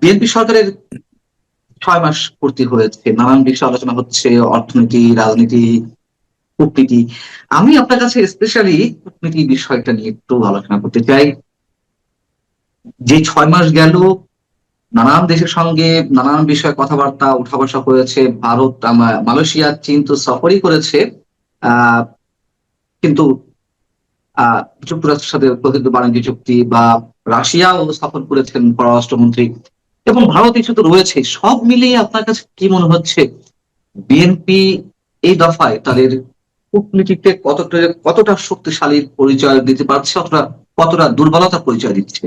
BNP সরকারের 6 মাস পূর্তি হয়েছে, নানান বিষয় আলোচনা হচ্ছে, অর্থনীতি, রাজনীতি, কূটনীতি। আমি আপনার কাছে স্পেশালি কূটনীতি বিষয়টা নিয়ে একটু আলোচনা করতে চাই। যে 6 মাস গেল, নানান দেশের সঙ্গে নানান বিষয়ে কথাবার্তা উঠা বসা হয়েছে। ভারত, মালয়েশিয়া, চীন তো সফরই করেছে। আহ কিন্তু যুক্তরাষ্ট্রের সাথে প্রকৃত বাণিজ্য চুক্তি বা রাশিয়াও সফর করেছেন পররাষ্ট্রমন্ত্রী, এবং ভারত ইস্যু তো রয়েছে। সব মিলিয়ে আপনার কাছে কি মনে হচ্ছে, বিএনপি এই দফায় তাদের কূটনীতিতে কতটা শক্তিশালী পরিচয় দিতে পারছে, অথবা কতটা দুর্বলতা পরিচয় দিচ্ছে?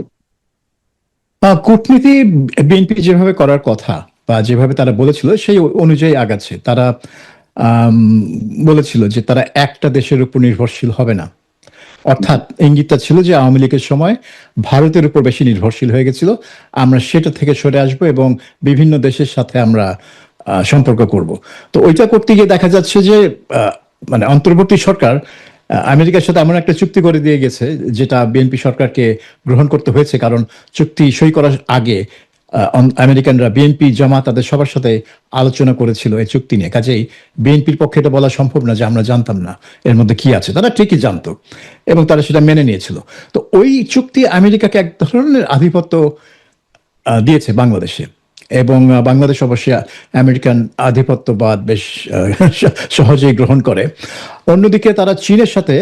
কূটনীতি বিএনপি যেভাবে করার কথা বা যেভাবে তারা বলেছিল সেই অনুযায়ী আগাচ্ছে। তারা আম, বলেছিল যে তারা একটা দেশের উপর নির্ভরশীল হবে না। অর্থাৎ ইঙ্গিতটা ছিল যে আওয়ামী লীগের সময় ভারতের উপর বেশি নির্ভরশীল হয়ে গেছিল, আমরা সেটা থেকে সরে আসব এবং বিভিন্ন দেশের সাথে আমরা সম্পর্ক করব। তো ওইটা করতে গিয়ে দেখা যাচ্ছে যে মানে অন্তর্বর্তী সরকার আমেরিকার সাথে এমন একটা চুক্তি করে দিয়ে গেছে যেটা বিএনপি সরকারকে গ্রহণ করতে হয়েছে, কারণ চুক্তি সই করার আগে আমেরিকানরা, বিএনপি, জামাত, তাদের সবার সাথে আলোচনা করেছিল এই চুক্তি নিয়ে। কাজেই বিএনপির পক্ষে এটা বলা সম্ভব না যে আমরা জানতাম না এর মধ্যে কি আছে। তারা ঠিকই জানতো এবং তারা সেটা মেনে নিয়েছিল। তো ওই চুক্তি আমেরিকাকে এক ধরনের আধিপত্য দিয়েছে বাংলাদেশে, এবং বাংলাদেশ অবশ্যই আমেরিকান আধিপত্যবাদ বেশ সহজেই গ্রহণ করে। অন্যদিকে তারা চীনের সাথে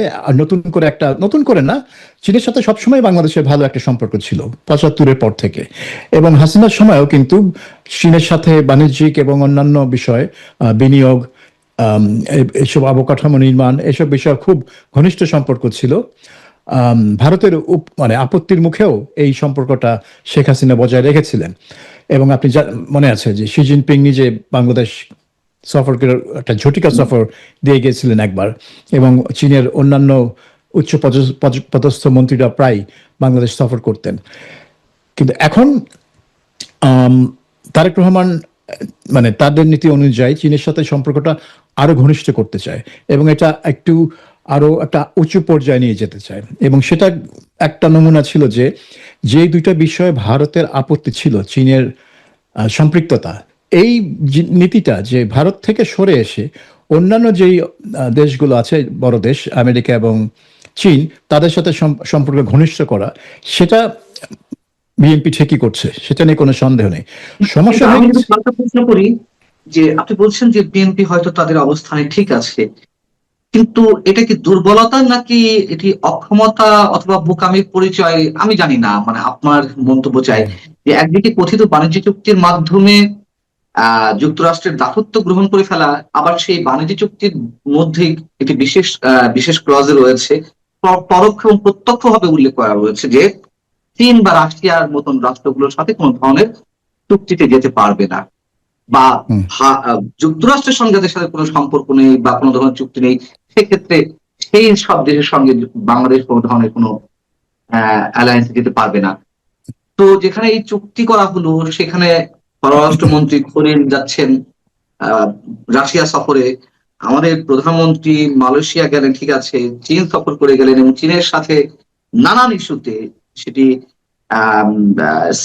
নতুন করে না, চীনের সাথে সবসময় বাংলাদেশের ভালো একটা সম্পর্ক ছিল 75-এর পর থেকে, এবং হাসিনার সময়ও কিন্তু চীনের সাথে বাণিজ্যিক এবং অন্যান্য বিষয়, বিনিয়োগ, এইসব অবকাঠামো নির্মাণ, এসব বিষয়ে খুব ঘনিষ্ঠ সম্পর্ক ছিল। ভারতের মানে আপত্তির মুখেও এই সম্পর্কটা শেখ হাসিনা বজায় রেখেছিলেন। এবং আপনি মনে আছে যে শি জিনপিং নিজে বাংলাদেশ সফরকে একটা ঝটিকা সফর দিয়ে গিয়েছিলেন একবার, এবং চীনের অন্যান্য উচ্চ পদস্থ মন্ত্রীরা প্রায় বাংলাদেশ সফর করতেন। কিন্তু এখন তারেক রহমান মানে তাদের নীতি অনুযায়ী চীনের সাথে সম্পর্কটা আরো ঘনিষ্ঠ করতে চায়, এবং এটা আরো একটা উঁচু পর্যায়ে নিয়ে যেতে চায়। এবং সেটা একটা নমুনা ছিল যে দুইটা বিষয়ে ভারতের আপত্তি ছিল, চীনের সম্পৃক্ততা, এই নীতিটা যে ভারত থেকে সরে এসে অন্যান্য যেই দেশগুলো আছে, বড় দেশ আমেরিকা এবং চীন, তাদের সাথে সম্পর্ক ঘনিষ্ঠ করা, সেটা বিএনপি ঠিকই করছে, সেটা নিয়ে কোনো সন্দেহ নেই। সমস্যা আমি যদি প্রশ্ন করি, যে আপনি বলছেন যে বিএনপি হয়তো তাদের অবস্থানে ঠিক আছে, কিন্তু এটা কি দুর্বলতা নাকি এটি অক্ষমতা অথবা বোকামির পরিচয়? আমি জানি না, মানে আপনার মন্তব্য চাই। যে একদিকে কথিত বাণিজ্য চুক্তির মাধ্যমে যুক্তরাষ্ট্রের দাসত্ব গ্রহণ করে ফেলা, আবার সেই বাণিজ্য চুক্তির মধ্যে একটি বিশেষ ক্লজে রয়েছে, পরোক্ষ এবং প্রত্যক্ষ ভাবে উল্লেখ করা রয়েছে যে চীন বা রাশিয়ার মতন রাষ্ট্রগুলোর সাথে কোনো ধরনের চুক্তিতে যেতে পারবে না, বা যুক্তরাষ্ট্রের সঙ্গে যাদের সাথে কোনো সম্পর্ক নেই বা কোনো ধরনের চুক্তি নেই, সেক্ষেত্রে সেই সব দেশের সঙ্গে বাংলাদেশ কোনো ধরনের কোনো অ্যালায়েন্সে যেতে পারবে না। তো যেখানে এই চুক্তি করা হলো, সেখানে পররাষ্ট্রমন্ত্রী খলিল যাচ্ছেন রাশিয়া সফরে, আমাদের প্রধানমন্ত্রী মালয়েশিয়া গেলেন, ঠিক আছে, চীন সফর করে গেলেন, এবং চীনের সাথে নানান ইস্যুতে, সেটি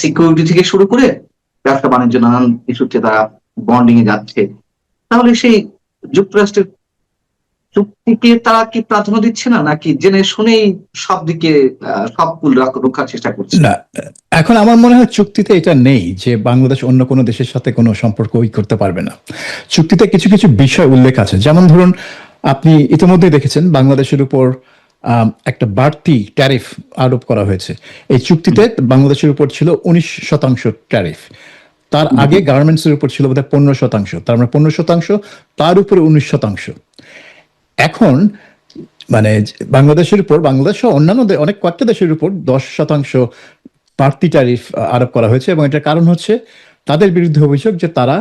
সিকিউরিটি থেকে শুরু করে ব্যবসা বাণিজ্য, নানান ইস্যুতে তারা বন্ডিং এ যাচ্ছে। তাহলে সেই যুক্তরাষ্ট্রের চুক্তিকে তারা কি প্রাধান্য দিচ্ছে না, নাকি জেনে শুনেই সব দিকে সব কুল রক্ষার চেষ্টা করছে? না, এখন আমার মনে হয় চুক্তিতে এটা নেই যে বাংলাদেশ অন্য কোনো দেশের সাথে কোনো সম্পর্ক করতে পারবে না। চুক্তিতে কিছু কিছু বিষয় উল্লেখ আছে, যেমন ধরুন আপনি ইতিমধ্যে দেখেছেন বাংলাদেশের উপর একটা বাড়তি ট্যারিফ আরোপ করা হয়েছে। এই চুক্তিতে বাংলাদেশের উপর ছিল 19% ট্যারিফ, তার আগে গার্মেন্টসের উপর ছিল বোধহয় 15%, তার মানে 15%, তার উপরে 19%। এখন মানে বাংলাদেশের উপর, বাংলাদেশ ও অন্যান্য অনেক কয়েকটা দেশের উপর 10% বাড়তি ট্যারিফ আরোপ করা হয়েছে, এবং এটার কারণ হচ্ছে তাদের বিরুদ্ধে অভিযোগ যে তারা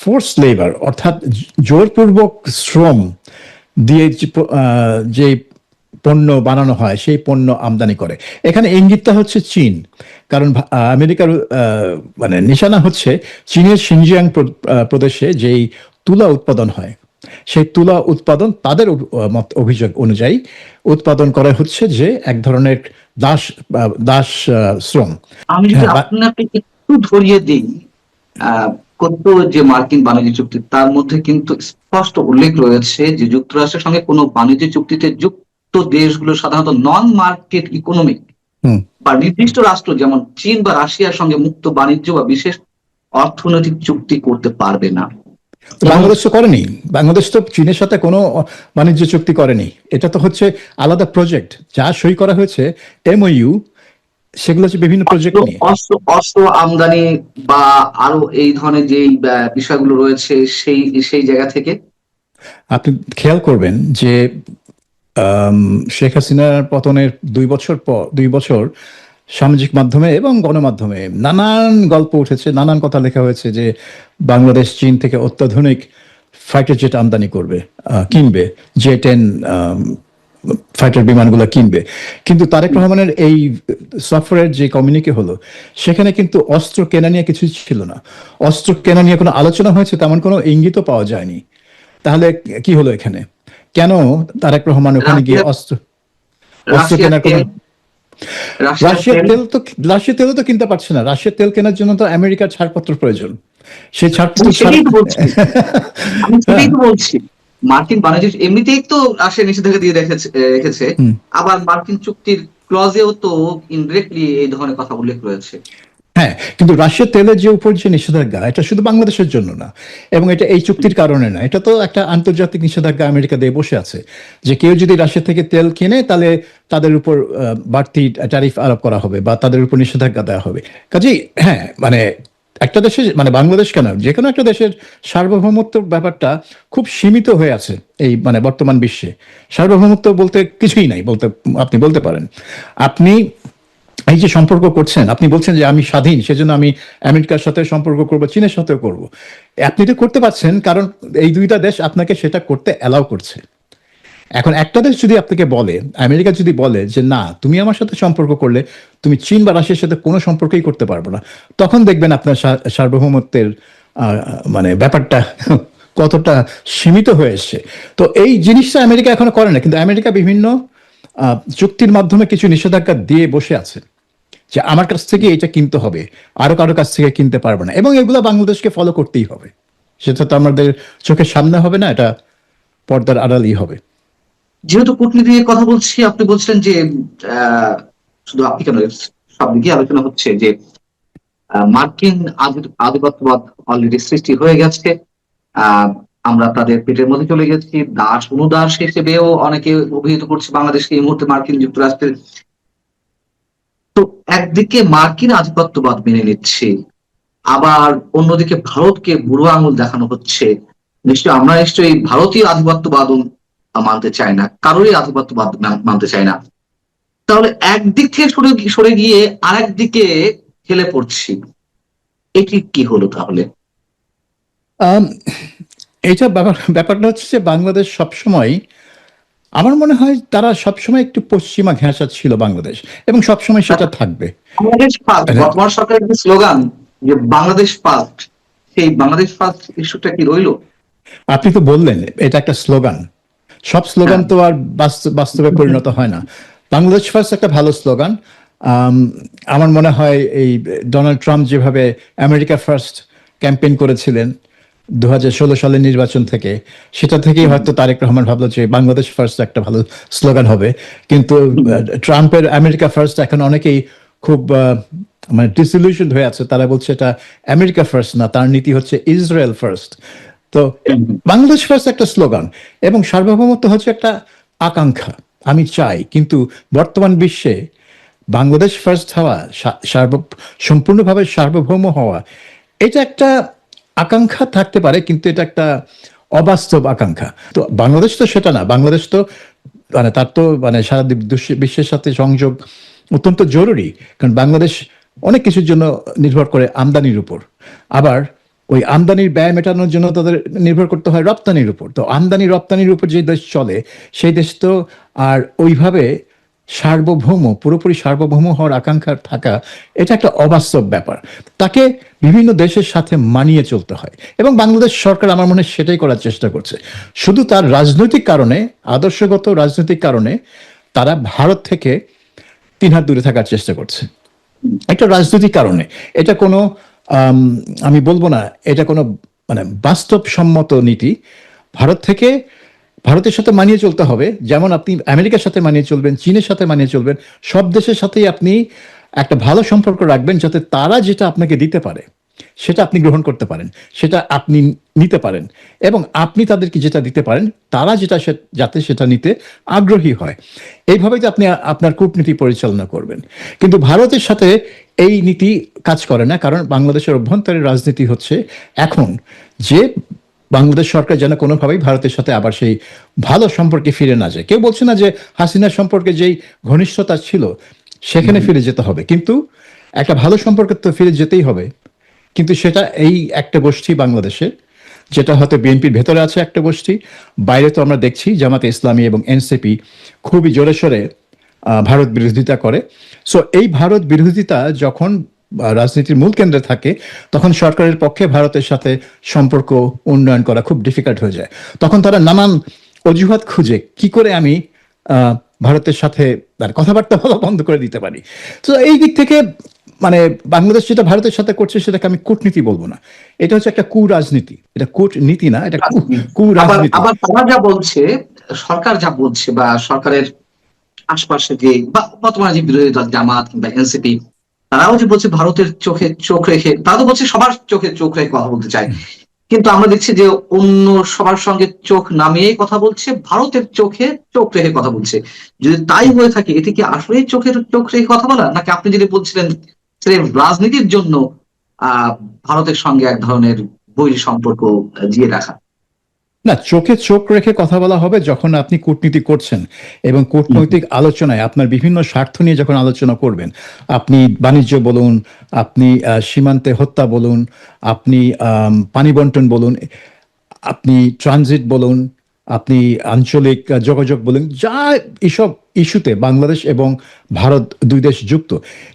ফোর্স লেবার, অর্থাৎ জোরপূর্বক শ্রম দিয়ে যে পণ্য বানানো হয় সেই পণ্য আমদানি করে। এখানে ইঙ্গিতটা হচ্ছে চীন, কারণ আমেরিকার মানে নিশানা হচ্ছে চীনের সিনজিয়াং প্রদেশে যেই তুলা উৎপাদন হয়, সেই তুলা উৎপাদন তাদের অভিযোগ অনুযায়ী উৎপাদন করা হচ্ছে যে এক ধরনের দাস শ্রম। আমি যদি আপনাকে একটু ধরিয়ে দিই, কত যে মার্কিন বাণিজ্য চুক্তি তার মধ্যে কিন্তু স্পষ্ট উল্লেখ রয়েছে যে যুক্তরাষ্ট্রের সঙ্গে কোনো বাণিজ্য চুক্তিতে যুক্ত দেশগুলো সাধারণত নন মার্কেট ইকোনমিক হুম। বা নির্দিষ্ট রাষ্ট্র যেমন চীন বা রাশিয়ার সঙ্গে মুক্ত বাণিজ্য বা বিশেষ অর্থনৈতিক চুক্তি করতে পারবে না। তো বাংলাদেশ তো করেনি, বাংলাদেশ তো চীনের সাথে কোনো বাণিজ্য চুক্তি করেনি। এটা তো হচ্ছে আলাদা প্রজেক্ট, যা সই করা হয়েছে এমওইউ, সেগুলো হচ্ছে বিভিন্ন প্রজেক্ট নিয়ে। অস্ত্র অস্ত্র আমদানি বা আরো এই ধরনের যে বিষয়গুলো রয়েছে সেই সেই জায়গা থেকে আপনি খেয়াল করবেন যে শেখ হাসিনার পতনের 2 বছর পর, 2 বছর সামাজিক মাধ্যমে এবং গণমাধ্যমে নানান গল্প উঠেছে, নানান কথা লেখা হয়েছে যে বাংলাদেশ চীন থেকে অত্যাধুনিক ফাইটার জেট আমদানি করবে, কিনবে, J-10 ফাইটার বিমানগুলো কিনবে। কিন্তু তারেক রহমানের এই সফরের যে কমিউনিকে হলো, সেখানে কিন্তু অস্ত্র কেনা নিয়ে কিছু ছিল না। অস্ত্র কেনা নিয়ে কোনো আলোচনা হয়েছে তেমন কোনো ইঙ্গিতও পাওয়া যায়নি। তাহলে কি হলো এখানে? কেন তারেক রহমান ওখানে গিয়ে অস্ত্র অস্ত্র রাশিয়ার কেনার কোনো তেল রাশিয়ার রাশিয়ার তেল তেল তো রাশিয়ার তেলও তো কিনতে পারছে না। রাশিয়ার তেল কেনার জন্য তো আমেরিকার ছাড়পত্র প্রয়োজন। সেই ছাড়পত্র আমি ছাড়া সেটাই তো বলছি আমি সেটাই তো বলছি মার্কিন বাণিজ্য এমনিতেই তো রাশিয়া নিষেধাজ্ঞা দিয়ে রেখেছে। হুম। আবার মার্কিন চুক্তির ক্লজেও তো ইনডিরেক্টলি এই ধরনের কথা উল্লেখ রয়েছে। হ্যাঁ, কিন্তু রাশিয়ার তেলের যে উপর যে নিষেধাজ্ঞা, এটা শুধু বাংলাদেশের জন্য না, এবং এটা এই চুক্তির কারণে না, এটা তো একটা আন্তর্জাতিক নিষেধাজ্ঞা আমেরিকা দিয়ে বসে আছে যে কেউ যদি রাশিয়া থেকে তেল কিনে তাহলে তাদের উপর বাড়তি ট্যারিফ আরোপ করা হবে বা তাদের উপর নিষেধাজ্ঞা দেওয়া হবে। কাজেই হ্যাঁ, মানে একটা দেশে, মানে বাংলাদেশ কেন, যে কোনো একটা দেশের সার্বভৌমত্ব ব্যাপারটা খুব সীমিত হয়ে আছে এই মানে বর্তমান বিশ্বে। সার্বভৌমত্ব বলতে কিছুই নাই বলতে আপনি বলতে পারেন। আপনি এই যে সম্পর্ক করছেন, আপনি বলছেন যে আমি স্বাধীন, সেজন্য আমি আমেরিকার সাথে সম্পর্ক করব, চীনের সাথেও করব। আপনি তো করতে পারছেন কারণ এই দুইটা দেশ আপনাকে সেটা করতে অ্যালাউ করছে। এখন একটা দেশ যদি আপনাকে বলে, আমেরিকা যদি বলে যে না, তুমি আমার সাথে সম্পর্ক করলে তুমি চীন বা রাশিয়ার সাথে কোনো সম্পর্কই করতে পারবে না, তখন দেখবেন আপনার সার্বভৌমত্বের মানে ব্যাপারটা কতটা সীমিত হয়ে এসছে। তো এই জিনিসটা আমেরিকা এখনো করে না, কিন্তু আমেরিকা বিভিন্ন চুক্তির মাধ্যমে কিছু নিষেধাজ্ঞা দিয়ে বসে আছে যে আমার কাছ থেকে এটা কিনতে হবে, আরো কারো কাছ থেকে কিনতে পারবে না, এবং এগুলো বাংলাদেশকে ফলো করতেই হবে। সেটা তো আমাদের চোখের সামনে হবে না, এটা পর্দার আড়ালই হবে। যেহেতু কূটনীতি নিয়ে কথা বলছি, আপনি বলছিলেন যে শুধু আপনি কেন, সব দিকে আলোচনা হচ্ছে যে মার্কিন আধিপত্যবাদ অলরেডি সৃষ্টি হয়ে গেছে। আহ আমরা তাদের পেটের মধ্যে চলে গেছি, দাস অনুদাস হিসেবেও অনেকে অভিহিত করছে বাংলাদেশকে এই মুহূর্তে মার্কিন যুক্তরাষ্ট্রের। তো একদিকে মার্কিন আধিপত্যবাদ মেনে নিচ্ছে, আবার অন্যদিকে ভারতকে বুড়ো আঙুল দেখানো হচ্ছে। আমরা নিশ্চয়ই ভারতীয় আধিপত্যবাদ মানতে চাই না, কারোরই আধিপত্যবাদ মানতে চাই না। তাহলে একদিক থেকে সরে সরে গিয়ে আরেক দিকে ঠেলে পড়ছি, এটি কি হলো তাহলে? আম, এইটা ব্যাপারটা হচ্ছে যে বাংলাদেশ সবসময়, আমার মনে হয় তারা সবসময় একটু পশ্চিমা ঘেঁষা ছিল বাংলাদেশ, এবং সবসময় সেটা থাকবে। বাংলাদেশ ফার্স্ট, বর্তমান সরকারের যে স্লোগান যে বাংলাদেশ ফার্স্ট, সেই বাংলাদেশ ফার্স্ট ইস্যুটা কি রইলো? আপনি তো বললেন এটা একটা স্লোগান, সব স্লোগান তো আর বাস্তবে পরিণত হয় না। বাংলাদেশ ফার্স্ট একটা ভালো স্লোগান। আমার মনে হয় এই ডোনাল্ড ট্রাম্প যেভাবে আমেরিকা ফার্স্ট ক্যাম্পেইন করেছিলেন 2016 সালের নির্বাচন থেকে, সেটা থেকেই হয়তো তারেক রহমান ভাবলো যে বাংলাদেশ ফার্স্ট একটা ভালো স্লোগান হবে। কিন্তু ট্রাম্পের আমেরিকা ফার্স্ট এখন অনেকেই খুব মানে ডিসিলিউশন হয়ে আছে, তারা বলছে এটা আমেরিকা ফার্স্ট না, তার নীতি হচ্ছে ইসরায়েল ফার্স্ট। তো বাংলাদেশ ফার্স্ট একটা স্লোগান, এবং সার্বভৌমত্ব হচ্ছে একটা আকাঙ্ক্ষা, আমি চাই। কিন্তু বর্তমান বিশ্বে বাংলাদেশ ফার্স্ট হওয়া, সম্পূর্ণভাবে সার্বভৌম হওয়া, এটা একটা আকাঙ্ক্ষা থাকতে পারে, কিন্তু এটা একটা অবাস্তব আকাঙ্ক্ষা। তো বাংলাদেশ তো সেটা না। বাংলাদেশ তো মানে তার তো মানে সারা বিশ্বের সাথে সংযোগ অত্যন্ত জরুরি, কারণ বাংলাদেশ অনেক কিছুর জন্য নির্ভর করে আমদানির উপর। আবার ওই আমদানির ব্যয় মেটানোর জন্য তাদের নির্ভর করতে হয় রপ্তানির উপর। তো আমদানি রপ্তানির উপর যে দেশ চলে, সেই দেশ তো আর ওইভাবে পুরোপুরি সার্বভৌম হওয়ার আকাঙ্ক্ষা থাকা, এটা একটা অবাস্তব ব্যাপার। তাকে বিভিন্ন দেশের সাথে মানিয়ে চলতে হয়, এবং বাংলাদেশ সরকার আমার মনে হয় সেটাই করার চেষ্টা করছে। শুধু তার রাজনৈতিক কারণে, আদর্শগত রাজনৈতিক কারণে তারা ভারত থেকে 3 হাত দূরে থাকার চেষ্টা করছে। একটা রাজনৈতিক কারণে। এটা কোনো আম, আমি বলবো না এটা কোনো মানে বাস্তবসম্মত নীতি। ভারত থেকে ভারতের সাথে মানিয়ে চলতে হবে, যেমন আপনি আমেরিকার সাথে মানিয়ে চলবেন, চীনের সাথে মানিয়ে চলবেন, সব দেশের সাথেই আপনি একটা ভালো সম্পর্ক রাখবেন, যাতে তারা যেটা আপনাকে দিতে পারে সেটা আপনি গ্রহণ করতে পারেন, সেটা আপনি নিতে পারেন, এবং আপনি তাদেরকে যেটা দিতে পারেন তারা যেটা যাতে সেটা নিতে আগ্রহী হয়। এইভাবেই যে আপনি আপনার কূটনীতি পরিচালনা করবেন। কিন্তু ভারতের সাথে এই নীতি কাজ করে না, কারণ বাংলাদেশের অভ্যন্তরীণ রাজনীতি হচ্ছে এখন যে বাংলাদেশ সরকার যেন কোনোভাবেই ভারতের সাথে আবার সেই ভালো সম্পর্কে ফিরে না যায়। কেউ বলছে না যে হাসিনার সম্পর্কে যেই ঘনিষ্ঠতা ছিল সেখানে ফিরে যেতে হবে, কিন্তু একটা ভালো সম্পর্কে তো ফিরে যেতেই হবে। কিন্তু সেটা এই একটা গোষ্ঠী বাংলাদেশে, যেটা হয়তো বিএনপির ভেতরে আছে একটা গোষ্ঠী, বাইরে তো আমরা দেখছি জামাতে ইসলামী এবং এনসিপি খুবই জোরে সোরে ভারত বিরোধিতা করে। সো এই ভারত বিরোধিতা যখন রাজনীতির মূল কেন্দ্রে থাকে, তখন সরকারের পক্ষে ভারতের সাথে সম্পর্ক উন্নয়ন করা খুব ডিফিকাল্ট হয়ে যায়। তখন তারা নানান অজুহাত খুঁজে কি করে আমি ভারতের সাথে তার কথাবার্তা বলা বন্ধ করে দিতে পারি। তো এই দিক থেকে মানে বাংলাদেশ যেটা ভারতের সাথে করছে সেটাকে আমি কূটনীতি বলবো না, এটা হচ্ছে একটা কুরাজনীতি। এটা কূটনীতি না, এটা আবার কুরাজনীতি। আবার তারা যা বলছে, সরকার যা বলছে বা সরকারের আশপাশে যে বা বর্তমানে যে বিরোধী দল জামাত কিংবা এনসিপি, তারাও যে বলছে ভারতের চোখে চোখ রেখে, তারা তো বলছে সবার চোখে চোখ রেখে কথা বলতে চায়, কিন্তু আমরা দেখছি যে অন্য সবার সঙ্গে চোখ নামিয়েই কথা বলছে, ভারতের চোখে চোখ রেখে কথা বলছে। যদি তাই হয়ে থাকে, এটি কি আসলেই চোখের চোখ রেখে কথা বলা, নাকি আপনি যেটা বলছিলেন স্রেফ রাজনীতির জন্য আহ ভারতের সঙ্গে এক ধরনের বৈরী সম্পর্ক জিয়ে রাখা? না, চোখে চোখ রেখে কথা বলা হবে যখন আপনি কূটনীতি করছেন এবং কূটনৈতিক আলোচনায় আপনার বিভিন্ন স্বার্থ নিয়ে যখন আলোচনা করবেন। আপনি বাণিজ্য বলুন, আপনি সীমান্তে হত্যা বলুন, আপনি পানি বন্টন বলুন, আপনি ট্রানজিট বলুন, আপনি আঞ্চলিক যোগাযোগ বলুন, যা এসব ইস্যুতে বাংলাদেশ এবং ভারত দুই দেশ যুক্ত,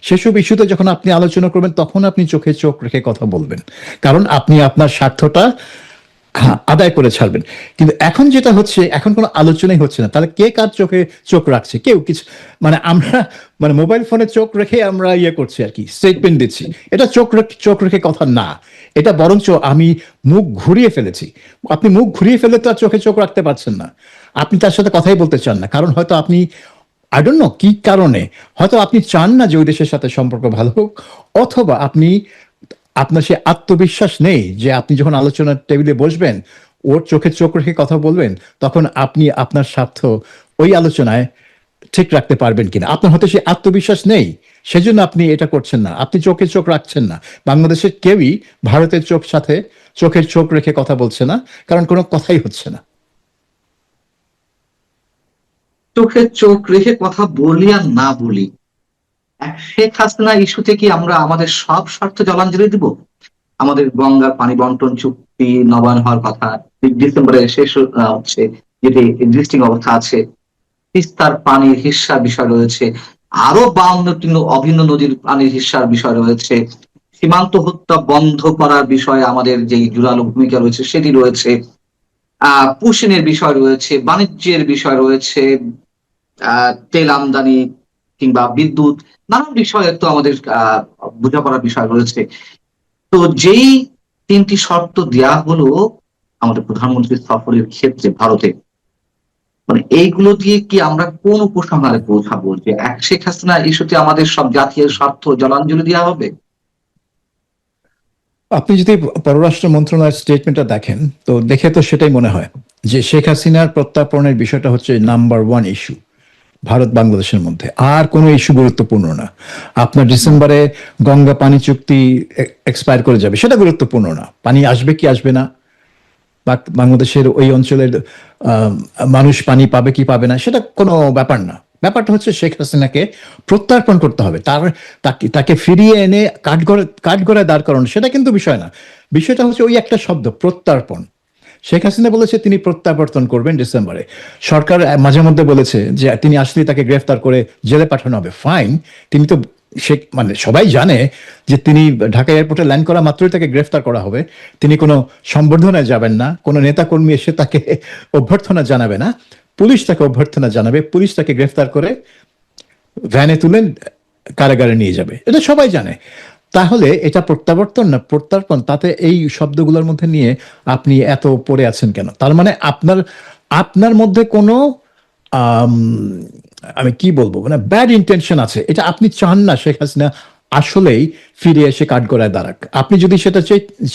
সেসব ইস্যুতে যখন আপনি আলোচনা করবেন তখন আপনি চোখে চোখ রেখে কথা বলবেন, কারণ আপনি আপনার স্বার্থটা আদায় করে ছাড়বেন। কিন্তু এখন যেটা হচ্ছে, এখন কোনো আলোচনাই হচ্ছে না, তাহলে কে কার চোখে চোখ রাখছে? কেউ কিছু, মানে আমরা মানে মোবাইল ফোনে চোখ রেখে আমরা ইয়ে করছি আর কি, স্টেটমেন্ট দিচ্ছি। এটা চোখ রেখে কথা না, এটা বরঞ্চ আমি মুখ ঘুরিয়ে ফেলেছি। আপনি মুখ ঘুরিয়ে ফেলে তো আর চোখে চোখ রাখতে পারছেন না, আপনি তার সাথে কথাই বলতে চান না, কারণ হয়তো আপনি আই ডোন্ট নো কি কারণে, হয়তো আপনি চান না যে ওই দেশের সাথে সম্পর্ক ভালো হোক, অথবা আপনি আপনার সে আত্মবিশ্বাস নেই যে আপনি যখন আলোচনার টেবিলে বসবেন ওর চোখে চোখ রেখে কথা বলবেন, তখন আপনি আপনার স্বার্থ ওই আলোচনায় ঠিক রাখতে পারবেন কিনা। আপনার হয়তো সে আত্মবিশ্বাস নেই, সেজন্য আপনি এটা করছেন না, আপনি চোখে চোখ রাখছেন না। বাংলাদেশের কেউই ভারতের চোখের চোখ রেখে কথা বলছে না, কারণ কোনো কথাই হচ্ছে না। চোখে চোখ রেখে কথা বলি আর না বলি, শেখ হাসিনা ইস্যুতে কি আমরা আমাদের সব স্বার্থ জলাঞ্জলি দিব? আমাদের গঙ্গার পানি বন্টন চুক্তি নবায়ন হওয়ার কথা ডিসেম্বরে শেষ হচ্ছে, যেটি এক্সিস্টিং অবস্থা আছে। তিস্তার পানির হিস্যার বিষয় রয়েছে, আরো 52টি অভিন্ন নদীর পানির হিস্যার বিষয় রয়েছে, সীমান্ত হত্যা বন্ধ করার বিষয়ে আমাদের যে জোরালো ভূমিকা রয়েছে সেটি রয়েছে, পুশিনের বিষয় রয়েছে, বাণিজ্যের বিষয় রয়েছে, তেল আমদানি কিংবা বিদ্যুৎ, নানান বিষয়ে তো আমাদের বোঝাপড়ার বিষয় রয়েছে। তো যেই 3টি শর্ত দেয়া হলো আমাদের প্রধানমন্ত্রীর সফরের ক্ষেত্রে ভারতে, মানে এইগুলো দিয়ে কি আমরা কোন উপসংহারে পৌঁছাবো যে এক শেখ হাসিনা ইস্যুতে আমাদের সব জাতীয় স্বার্থ জলাঞ্জলি দেওয়া হবে? আপনি যদি পররাষ্ট্র মন্ত্রণালয়ের স্টেটমেন্টটা দেখেন, তো দেখে তো সেটাই মনে হয় যে শেখ হাসিনার প্রত্যার্পণের বিষয়টা হচ্ছে নাম্বার ওয়ান ইস্যু ভারত বাংলাদেশের মধ্যে, আর কোনো ইস্যু গুরুত্বপূর্ণ না। আপনার ডিসেম্বরে গঙ্গা পানি চুক্তি এক্সপায়ার করে যাবে, সেটা গুরুত্বপূর্ণ না। পানি আসবে কি আসবে না, বা বাংলাদেশের ওই অঞ্চলের মানুষ পানি পাবে কি পাবে না, সেটা কোনো ব্যাপার না। ব্যাপারটা হচ্ছে শেখ হাসিনাকে প্রত্যার্পণ করতে হবে, তাকে ফিরিয়ে এনে কাঠগড়ায় দাঁড় করানো, সেটা কিন্তু বিষয় না। বিষয়টা হচ্ছে ওই একটা শব্দ, প্রত্যার্পণ। শেখ হাসিনা বলেছে তিনি প্রত্যাবর্তন করবেন ডিসেম্বরে। সরকার মাঝে মধ্যে বলেছে যে তিনি আসলে তাকে গ্রেফতার করে জেলে পাঠানো হবে। ফাইন, তিনি তো সে মানে সবাই জানে যে তিনি ঢাকা এয়ারপোর্টে ল্যান্ড করা মাত্রই তাকে গ্রেফতার করা হবে। তিনি কোনো সম্বর্ধনায় যাবেন না, কোনো নেতাকর্মী এসে তাকে অভ্যর্থনা জানাবে না, পুলিশ তাকে অভ্যর্থনা জানাবে, পুলিশ তাকে গ্রেফতার করে ভ্যানে তুলে কারাগারে নিয়ে যাবে, এটা সবাই জানে। তাহলে এটা প্রত্যাবর্তন না প্রত্যর্পণ, তাতে এই শব্দগুলোর মধ্যে নিয়ে আপনি এত পড়ে আছেন কেন? তার মানে আপনার আপনার মধ্যে কোনো আম, আমি কি বলবো, মানে ব্যাড ইন্টেনশন আছে, এটা আপনি চান না শেখ হাসিনা আসলেই ফিরে এসে কাঠগড়ায় দাঁড়াক। আপনি যদি সেটা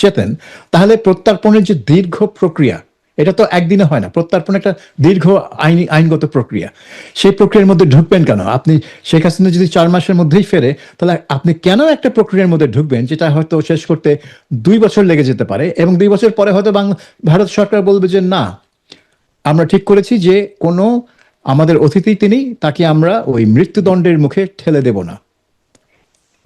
চেতেন, তাহলে প্রত্যর্পণের যে দীর্ঘ প্রক্রিয়া, এটা তো একদিনে হয় না। প্রত্যর্পণ একটা দীর্ঘ আইনগত প্রক্রিয়া। সেই প্রক্রিয়ার মধ্যে ঢুকবেন কেন আপনি? শেখ হাসিনা যদি 4 মাসের মধ্যেই ফেরে, তাহলে আপনি কেন একটা প্রক্রিয়ার মধ্যে ঢুকবেন যেটা হয়তো শেষ করতে 2 বছর লেগে যেতে পারে, এবং 2 বছর পরে হয়তো ভারত সরকার বলবে যে না, আমরা ঠিক করেছি যে কোনো আমাদের অতিথি তিনি, তাকে আমরা ওই মৃত্যুদণ্ডের মুখে ঠেলে দেব না।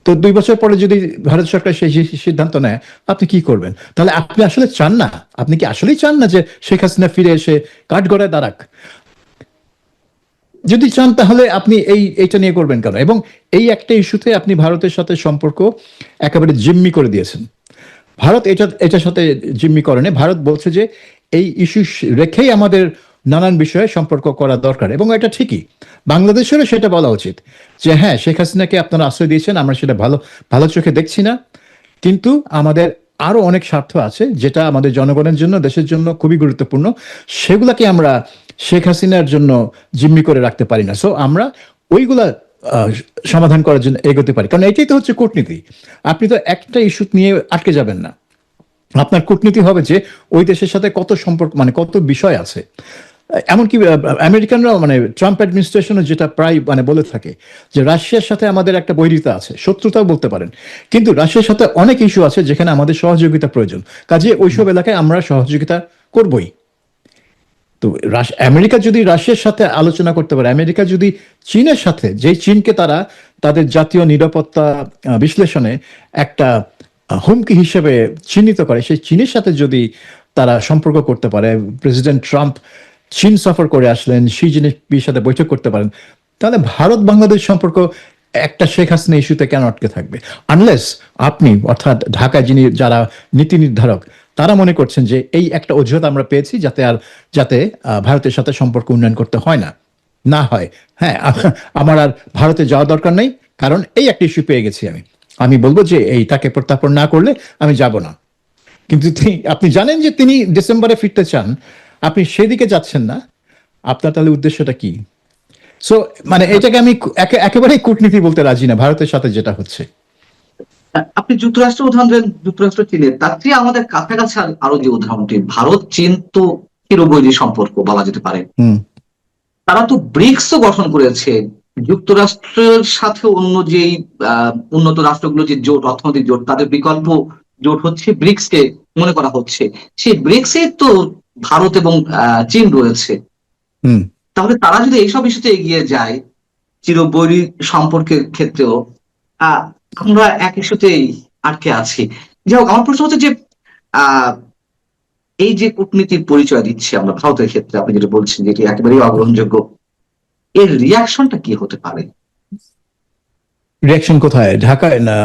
তো 2 বছর পরে যদি ভারত সরকার সেই সিদ্ধান্ত নেয়, আপনি কি করবেন? তাহলে আপনি আসলে চান না, আপনি কি আসলেই চান না যে শেখ হাসিনা ফিরে এসে কাঠগড়ায় দাঁড়াক? যদি চান তাহলে আপনি এইটা নিয়ে করবেন কেন? এবং এই একটা ইস্যুতে আপনি ভারতের সাথে সম্পর্ক একেবারে জিম্মি করে দিয়েছেন। ভারত এটার সাথে জিম্মি করেনি। ভারত বলছে যে এই ইস্যু রেখেই আমাদের নানান বিষয়ে সম্পর্ক করা দরকার, এবং এটা ঠিকই। বাংলাদেশেরও সেটা বলা উচিত যে হ্যাঁ, শেখ হাসিনাকে আপনারা আশ্রয় দিয়েছেন, আমরা সেটা ভালো ভালো চোখে দেখছি না, কিন্তু আমাদের আরো অনেক স্বার্থ আছে যেটা আমাদের জনগণের জন্য, দেশের জন্য খুবই গুরুত্বপূর্ণ। সেগুলাকে আমরা শেখ হাসিনার জন্য জিম্মি করে রাখতে পারি না। সো আমরা ওইগুলা আহ, সমাধান করার জন্য এগোতে পারি, কারণ এটাই তো হচ্ছে কূটনীতি। আপনি তো একটা ইস্যু নিয়ে আটকে যাবেন না। আপনার কূটনীতি হবে যে ওই দেশের সাথে কত সম্পর্ক, মানে কত বিষয় আছে। এমনকি আমেরিকানরা, মানে ট্রাম্প অ্যাডমিনিস্ট্রেশনও যেটা প্রায় মানে বলে থাকে যে রাশিয়ার সাথে আমাদের একটা বৈরিতা আছে, শত্রুতাও বলতে পারেন, কিন্তু রাশিয়ার সাথে অনেক ইস্যু আছে যেখানে আমাদের সহযোগিতা প্রয়োজন। কাজে ওইসব এলাকায় আমরা সহযোগিতা করবই। তো আমেরিকা যদি রাশিয়ার সাথে আলোচনা করতে পারে, আমেরিকা যদি চীনের সাথে, যেই চীনকে তারা তাদের জাতীয় নিরাপত্তা বিশ্লেষণে একটা হুমকি হিসেবে চিহ্নিত করে, সেই চীনের সাথে যদি তারা সম্পর্ক করতে পারে, প্রেসিডেন্ট ট্রাম্প চীন সফর করে আসলেন, শি জিনপিংয়ের সাথে বৈঠক করতে পারেন, তাহলে ভারত বাংলাদেশ সম্পর্ক একটা শেখ হাসিনা ইস্যুতে কেন আটকে থাকবে? আনলেস আপনি, অর্থাৎ ঢাকায় যিনি যারা নীতি নির্ধারক, তারা মনে করছেন যে এই একটা অজুহাত আমরা পেয়েছি যাতে ভারতের সাথে সম্পর্ক উন্নয়ন করতে হয় না হয়। হ্যাঁ, আমার আর ভারতে যাওয়া দরকার নেই, কারণ এই একটা ইস্যু পেয়ে গেছি। আমি বলবো যে এইটাকে প্রত্যাপন না করলে আমি যাব না। কিন্তু আপনি জানেন যে তিনি ডিসেম্বরে ফিরতে চান, আপনি সেদিকে যাচ্ছেন না। আপনার তাহলে উদ্দেশ্যটা কি? সো মানে এটাকে আমি একেবারেই কূটনীতি বলতে রাজি না, ভারতের সাথে যেটা হচ্ছে। আপনি যুক্তরাষ্ট্রের উদাহরণ দিলেন, যুক্তরাষ্ট্র চীনের, তার চেয়ে আমাদের কাছাকাছি আরো যে উদাহরণটি, ভারত চীন তো চিরবৈরী সম্পর্ক বলা যেতে পারে। হুম। তারা তো ব্রিক্সও গঠন করেছে। যুক্তরাষ্ট্রের সাথে অন্য যেই উন্নত রাষ্ট্রগুলো যে জোট, অর্থনৈতিক জোট, তাদের বিকল্প জোট হচ্ছে ব্রিক্স কে মনে করা হচ্ছে। সেই ব্রিক্সে তো ভারত এবং চীন রয়েছে। হুম। তাহলে তারা যদি এইসব ইস্যুতে এগিয়ে যায়, চিরবৈরী সম্পর্কের ক্ষেত্রেও, আমরা এক ইস্যুতেই আটকে আছি। যাই হোক, আমার প্রশ্ন হচ্ছে যে আহ এই যে কূটনীতির পরিচয় দিচ্ছি আমরা ভারতের ক্ষেত্রে, আপনি যেটা বলছেন যে এটি একেবারেই অগ্রহণযোগ্য, এর রিয়াকশনটা কি হতে পারে? রিয়াকশন কোথায়, ঢাকায় না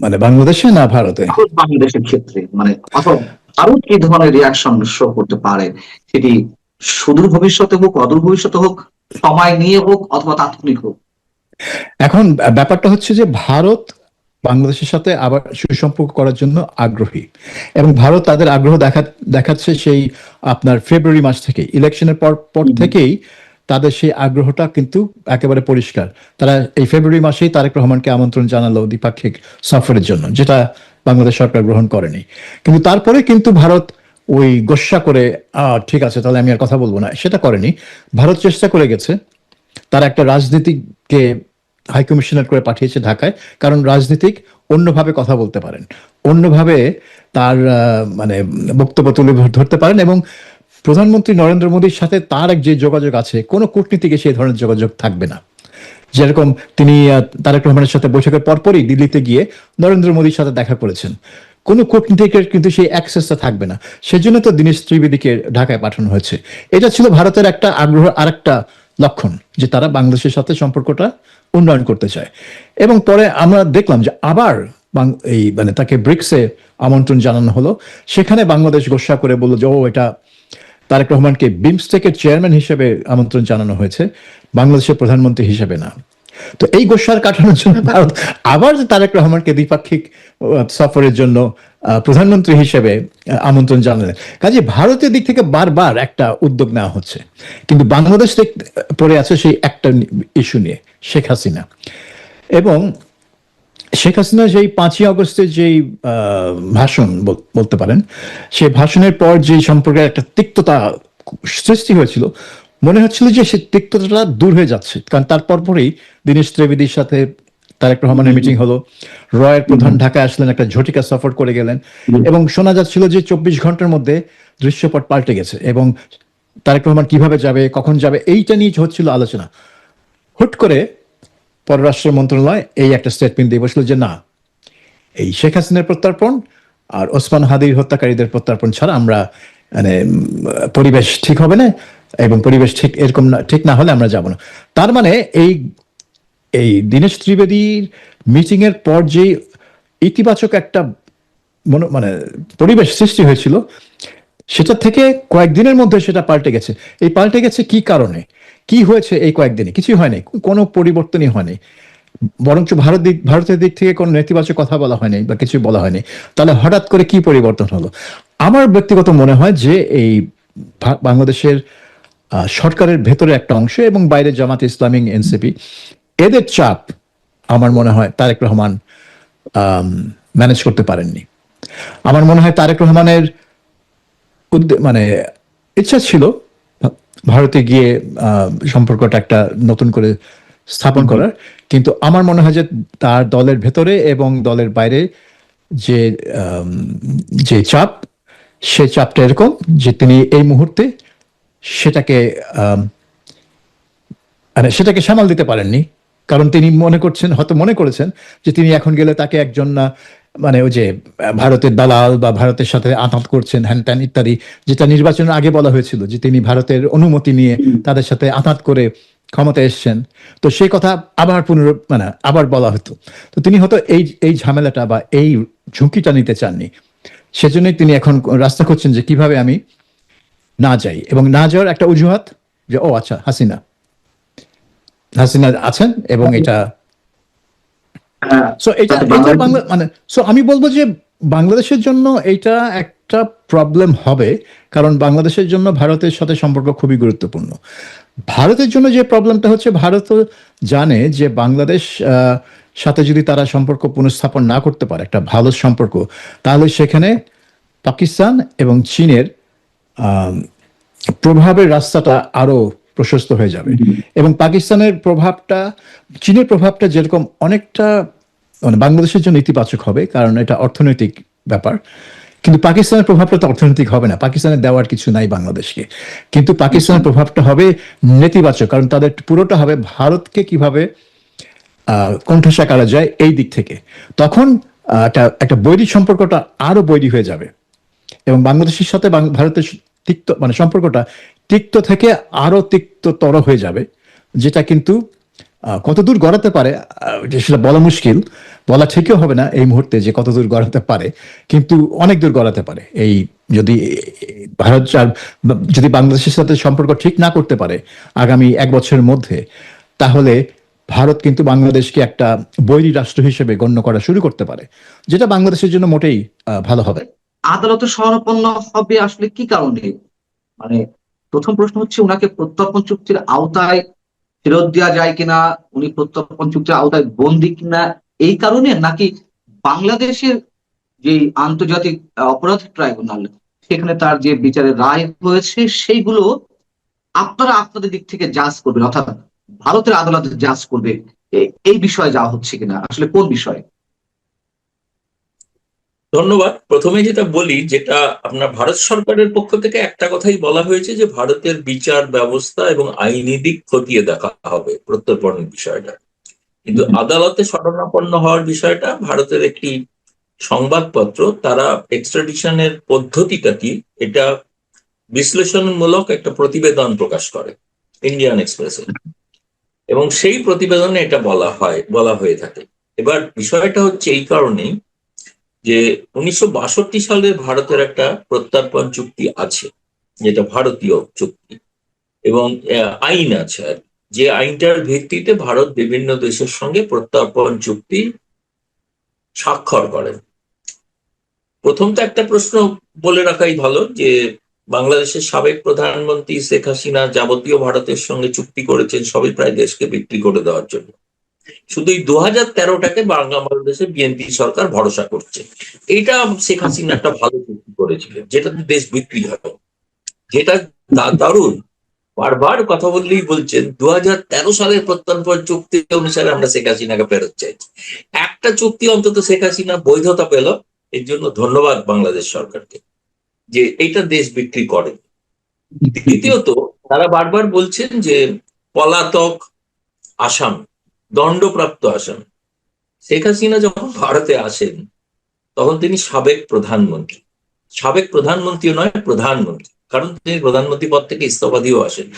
মানে বাংলাদেশে না ভারতে? ভারত বাংলাদেশের ক্ষেত্রে, মানে অথবা ভারত কি ধরনের রিয়াকশন শো করতে পারে, সেটি সুদূর ভবিষ্যতে হোক, অদূর ভবিষ্যতে হোক, সময় নিয়ে হোক, অথবা তাৎক্ষণিক হোক? এখন ব্যাপারটা হচ্ছে যে ভারত বাংলাদেশের সাথে আবার সুসম্পর্ক করার জন্য আগ্রহী, এবং ভারত তাদের আগ্রহ দেখাচ্ছে সেই আপনার ফেব্রুয়ারি মাস থেকে, ইলেকশনের পর থেকেই তাদের সেই আগ্রহটা কিন্তু একেবারে পরিষ্কার। তারা এই ফেব্রুয়ারি মাসেই তারেক রহমানকে আমন্ত্রণ জানালো দ্বিপাক্ষিক সফরের জন্য, যেটা বাংলাদেশ সরকার গ্রহণ করেনি। কিন্তু তারপরে কিন্তু ভারত ওই গোস্বা করে ঠিক আছে তাহলে আমি আর কথা বলবো না, সেটা করেনি। ভারত চেষ্টা করে গেছে, তারা একটা রাজনীতিককে হাইকমিশনার করে পাঠিয়েছে ঢাকায়, কারণ রাজনীতিক অন্যভাবে কথা বলতে পারেন, অন্যভাবে তার মানে বক্তব্য তুলে ধরতে পারেন, এবং প্রধানমন্ত্রী নরেন্দ্র মোদীর সাথে তার যে যোগাযোগ আছে, কোনো কূটনীতিকে সেই ধরনের যোগাযোগ থাকবে না। যেরকম তিনি তারেক রহমানের সাথে বৈঠকের পরপরই দিল্লিতে গিয়ে নরেন্দ্র মোদীর সাথে দেখা করেছেন, কোনো কূটনীতিকের কিন্তু সেই অ্যাক্সেসটা থাকবে না। সেজন্য তো দীনেশ ত্রিবেদীকে ঢাকায় পাঠানো হয়েছে। এটা ছিল ভারতের একটা আগ্রহ, আরেকটা লক্ষণ যে তারা বাংলাদেশের সাথে সম্পর্কটা উন্নয়ন করতে চায়। এবং পরে আমরা দেখলাম যে আবার এই মানে তাকে ব্রিক্সে আমন্ত্রণ জানানো হলো, সেখানে বাংলাদেশ গোস্বা করে বললো যে ও, এটা তারেক রহমানকে বিমস্টেকের চেয়ারম্যান হিসেবে আমন্ত্রণ জানানো হয়েছে, বাংলাদেশের প্রধানমন্ত্রী হিসেবে না। তো এই গোস্বার কাটানোর জন্য ভারত আবার তারেক রহমানকে দ্বিপাক্ষিক সফরের জন্য প্রধানমন্ত্রী হিসেবে আমন্ত্রণ জানালেন। কাজে ভারতের দিক থেকে বারবার একটা উদ্যোগ নেওয়া হচ্ছে, কিন্তু বাংলাদেশ পড়ে আছে সেই একটা ইস্যু নিয়ে, শেখ হাসিনা। এবং শেখ হাসিনা যেই 5ই আগস্টের যেই ভাষণ বলতে পারেন, সেই ভাষণের পর যে সম্পর্কে একটা তিক্ততা সৃষ্টি হয়েছিল, মনে হচ্ছিল যে সে তিক্ততাটা দূর হয়ে যাচ্ছে, কারণ তার পরপরই দীনেশ ত্রিবেদীর সাথে তারেক রহমানের মিটিং হলো, রয়ের প্রধান ঢাকায় আসলেন, একটা ঝটিকা সফর করে গেলেন, এবং শোনা যাচ্ছিল যে 24 ঘন্টার মধ্যে দৃশ্যপট পাল্টে গেছে, এবং তারেক রহমান কিভাবে যাবে, কখন যাবে, এইটা নিয়ে হচ্ছিল আলোচনা। হুট করে পররাষ্ট্র মন্ত্রণালয় এই একটা স্টেটমেন্ট দিয়ে বসলো যে না, এই শেখ হাসিনার প্রত্যর্পণ আর ওসমান হাদির হত্যাকারীদের প্রত্যর্পণ ছাড়া আমরা মানে পরিবেশ ঠিক হবে না, এবং পরিবেশ ঠিক এরকম ঠিক না হলে আমরা যাব না। তার মানে এই দীনেশ ত্রিবেদীর মিটিং এর পর যে ইতিবাচক একটা মানে পরিবেশ সৃষ্টি হয়েছিল, সেটা থেকে কয়েকদিনের মধ্যে সেটা পাল্টে গেছে। এই পাল্টে গেছে কি কারণে, কি হয়েছে এই কয়েকদিনে? কিছুই হয়নি, কোনো পরিবর্তনই হয়নি, বরঞ্চ ভারতের দিক থেকে কোনো নেতিবাচক কথা বলা হয়নি বা কিছু বলা হয়নি। তাহলে হঠাৎ করে কি পরিবর্তন হলো? আমার ব্যক্তিগত মনে হয় যে এই বাংলাদেশের সরকারের ভেতরে একটা অংশ এবং বাইরে জামাত ইসলামী, এনসিপি, এদের চাপ আমার মনে হয় তারেক রহমান ম্যানেজ করতে পারেননি। আমার মনে হয় তারেক রহমানের মানে ইচ্ছা ছিল ভারতে গিয়ে সম্পর্কটা একটা নতুন করে স্থাপন করার, কিন্তু আমার মনে হয় যে তার দলের ভেতরে এবং দলের বাইরে যে যে চাপ, সে চাপটা এরকম যে তিনি এই মুহূর্তে সেটাকে মানে সেটাকে সামাল দিতে পারেননি। কারণ তিনি মনে করেছেন যে তিনি এখন গেলে তাকে একজন মানে ওই যে ভারতের দালাল বা ভারতের সাথে আঘাত করছেন, হ্যান ত্যান ইত্যাদি, যেটা নির্বাচনের আগে বলা হয়েছিল যে তিনি ভারতের অনুমতি নিয়ে তাদের সাথে আঘাত করে ক্ষমতায় এসছেন। তো সেই কথা আবার মানে আবার বলা হতো। তো তিনি হয়তো এই ঝামেলাটা বা এই ঝুঁকিটা নিতে চাননি, সেজন্যই তিনি এখন রাস্তা খুঁজছেন যে কিভাবে আমি না যাই, এবং না যাওয়ার একটা অজুহাত যে ও আচ্ছা হাসিনা আছেন, এবং এটা আমি বলবো যে বাংলাদেশের জন্য এটা একটা প্রবলেম হবে, কারণ বাংলাদেশের জন্য ভারতের সাথে সম্পর্ক খুবই গুরুত্বপূর্ণ। ভারতের জন্য যে প্রবলেমটা হচ্ছে, ভারত জানে যে বাংলাদেশ সাথে যদি তারা সম্পর্ক পুনঃস্থাপন না করতে পারে, একটা ভালো সম্পর্ক, তাহলে সেখানে পাকিস্তান এবং চীনের প্রভাবের রাস্তাটা আরো প্রশস্ত হয়ে যাবে। এবং পাকিস্তানের প্রভাবটা, চীনের প্রভাবটা যেরকম অনেকটা মানে বাংলাদেশের জন্য ইতিবাচক হবে, কারণ এটা অর্থনৈতিক ব্যাপার, কিন্তু পাকিস্তানের প্রভাবটা তো অর্থনৈতিক হবে না, পাকিস্তানের দেওয়ার কিছু নাই বাংলাদেশকে। কিন্তু পাকিস্তানের প্রভাবটা হবে নেতিবাচক, কারণ তাদের পুরোটা হবে ভারতকে কিভাবে কোণঠাসা করা যায় এই দিক থেকে। তখন একটা বৈরী সম্পর্কটা আরো বৈরী হয়ে যাবে, এবং বাংলাদেশের সাথে ভারতের তিক্ত মানে সম্পর্কটা তিক্ত থেকে আরো তিক্ততর হয়ে যাবে, যেটা কিন্তু কতদূর গড়াতে পারে সেটা বলা মুশকিল, বলা ঠিকও হবে না এই মুহূর্তে যে কতদূর গড়াতে পারে, কিন্তু অনেক দূর গড়াতে পারে। এই যদি ভারত যদি বাংলাদেশের সাথে সম্পর্ক ঠিক না করতে পারে আগামী 1 বছরের মধ্যে, তাহলে ভারত কিন্তু বাংলাদেশকে একটা বৈরী রাষ্ট্র হিসেবে গণ্য করা শুরু করতে পারে, যেটা বাংলাদেশের জন্য মোটেই ভালো হবে। আদালতে শরণাপন্ন হবে আসলে কি কারণে? মানে প্রথম প্রশ্ন হচ্ছে, উনাকে প্রত্যর্পণ চুক্তির আওতায় ফেরত দেওয়া যায় কিনা, উনি প্রত্যর্পণ চুক্তির আওতায় বন্দী কিনা, এই কারণে, নাকি বাংলাদেশের যে আন্তর্জাতিক অপরাধ ট্রাইব্যুনাল সেখানে তার যে বিচারের রায় হয়েছে সেইগুলো আপনারা আপনাদের দিক থেকে জাজ করবেন, অর্থাৎ ভারতের আদালত জাজ করবে, এই বিষয়ে যাওয়া হচ্ছে কিনা, আসলে কোন বিষয়ে? ধন্যবাদ। প্রথমে যেটা বলি, যেটা আপনার ভারত সরকারের পক্ষ থেকে একটা কথাই বলা হয়েছে যে ভারতের বিচার ব্যবস্থা এবং আইনি দিক খতিয়ে দেখা হবে প্রত্যর্পণের বিষয়টা, কিন্তু আদালতে শরণাপন্ন হওয়ার বিষয়টা ভারতের একটি সংবাদপত্র তারা এক্সট্রাডিশনের পদ্ধতিটা কি এটা বিশ্লেষণমূলক একটা প্রতিবেদন প্রকাশ করে ইন্ডিয়ান এক্সপ্রেসে, এবং সেই প্রতিবেদনে এটা বলা হয়ে থাকে। এবার বিষয়টা হচ্ছে এই কারণেই যে 1962 সালে ভারতের একটা প্রত্যর্পণ চুক্তি আছে, যেটা ভারতীয় চুক্তি, এবং আইন আছে আর যে আইনটার ভিত্তিতে ভারত বিভিন্ন দেশের সঙ্গে প্রত্যর্পণ চুক্তি স্বাক্ষর করেন। প্রথম তো একটা প্রশ্ন বলে রাখাই ভালো যে বাংলাদেশের সাবেক প্রধানমন্ত্রী শেখ হাসিনা যাবতীয় ভারতের সঙ্গে চুক্তি করেছেন সবই প্রায় দেশকে বিক্রি করে দেওয়ার জন্য। শুধু এই 2013টাকে বাংলাদেশে বিএনপি সরকার ভরসা করছে। এইটা শেখ হাসিনা একটা ভালো চুক্তি করেছিলেন যেটাতে দেশ বিক্রি হয়, যেটা দারুণ। বারবার কথা বললেই বলছেন 2013 সালের প্রত্যর্পণ চুক্তি অনুসারে আমরা শেখ হাসিনাকে ফেরত চাইছি। একটা চুক্তি অন্তত শেখ হাসিনা বৈধতা পেল, এর জন্য ধন্যবাদ বাংলাদেশ সরকারকে যে এইটা দেশ বিক্রি করে। দ্বিতীয়ত, তারা বারবার বলছেন যে পলাতক আসাম, দণ্ডপ্রাপ্ত আসাম। শেখ হাসিনা যখন ভারতে আসেন তখন তিনি সাবেক প্রধানমন্ত্রী, সাবেক প্রধানমন্ত্রী নয় প্রধানমন্ত্রী, কারণ তিনি প্রধানমন্ত্রী পদ থেকে ইস্তফা দিয়েও আসেন।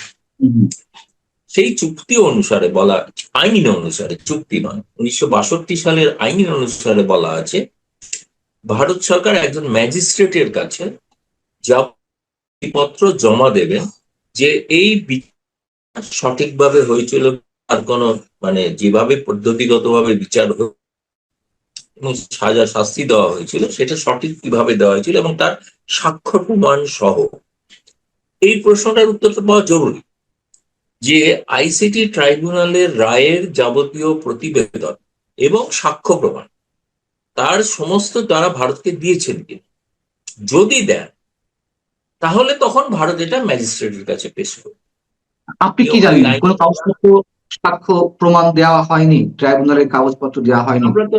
সেই চুক্তি অনুসারে বলা, আইন অনুসারে, চুক্তি নয়, 1962 সালের আইন অনুসারে বলা আছে ভারত সরকার একজন ম্যাজিস্ট্রেটের কাছে পত্র জমা দেবেন যে এই বিচার সঠিকভাবে হয়েছিল, আর কোনো মানে যেভাবে পদ্ধতিগতভাবে বিচার এবং সাজা শাস্তি দেওয়া হয়েছিল সেটা সঠিক কিভাবে দেওয়া হয়েছিল এবং তার সাক্ষ্য প্রমাণ সহ। এই প্রশ্নটার উত্তরটা পাওয়া জরুরি যে আইসিটি ট্রাইব্যুনালের রায়ের যাবতীয় প্রতিবেদন এবং সাক্ষ্য প্রমাণ তার সমস্ত তারা ভারতকে দিয়েছেন কিনা। যদি দেন তাহলে তখন ভারত এটা ম্যাজিস্ট্রেটের কাছে পেশ করবে। আপনি কি জানেন কোন কাগজপত্র, সাক্ষ্য প্রমাণ দেওয়া হয়নি, ট্রাইব্যুনালের কাগজপত্র দেওয়া হয়নি? আমরা তো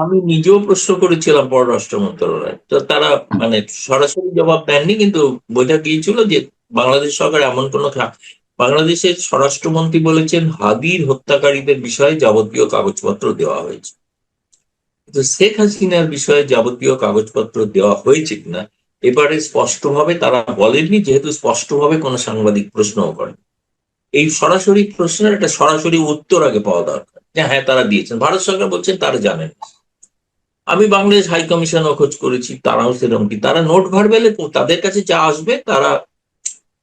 আমি নিজেও প্রশ্ন করেছিলাম পররাষ্ট্র মন্ত্রণালয়, তো তারা মানে সরাসরি জবাব দেননি, কিন্তু বোঝা গিয়েছিল যে বাংলাদেশ সরকার এমন কোনো বাংলাদেশের স্বরাষ্ট্রমন্ত্রী বলেছেন হাদির হত্যাকারীদের বিষয়ে যাবতীয় কাগজপত্র দেওয়া হয়েছে, কিন্তু শেখ হাসিনার বিষয়ে যাবতীয় কাগজপত্র দেওয়া হয়েছে কিনা এবারে স্পষ্টভাবে তারা বলেননি, যেহেতু স্পষ্টভাবে কোনো সাংবাদিক প্রশ্নও করেন। এই সরাসরি প্রশ্নের একটা সরাসরি উত্তর আগে পাওয়া দরকার যে হ্যাঁ তারা দিয়েছেন। ভারত সরকার বলছেন তারা জানেন। আমি বাংলাদেশ হাই কমিশনও খোঁজ করেছি, তারাও সেরকম কি, তারা নোট ভার্বেলে তাদের কাছে যা আসবে তারা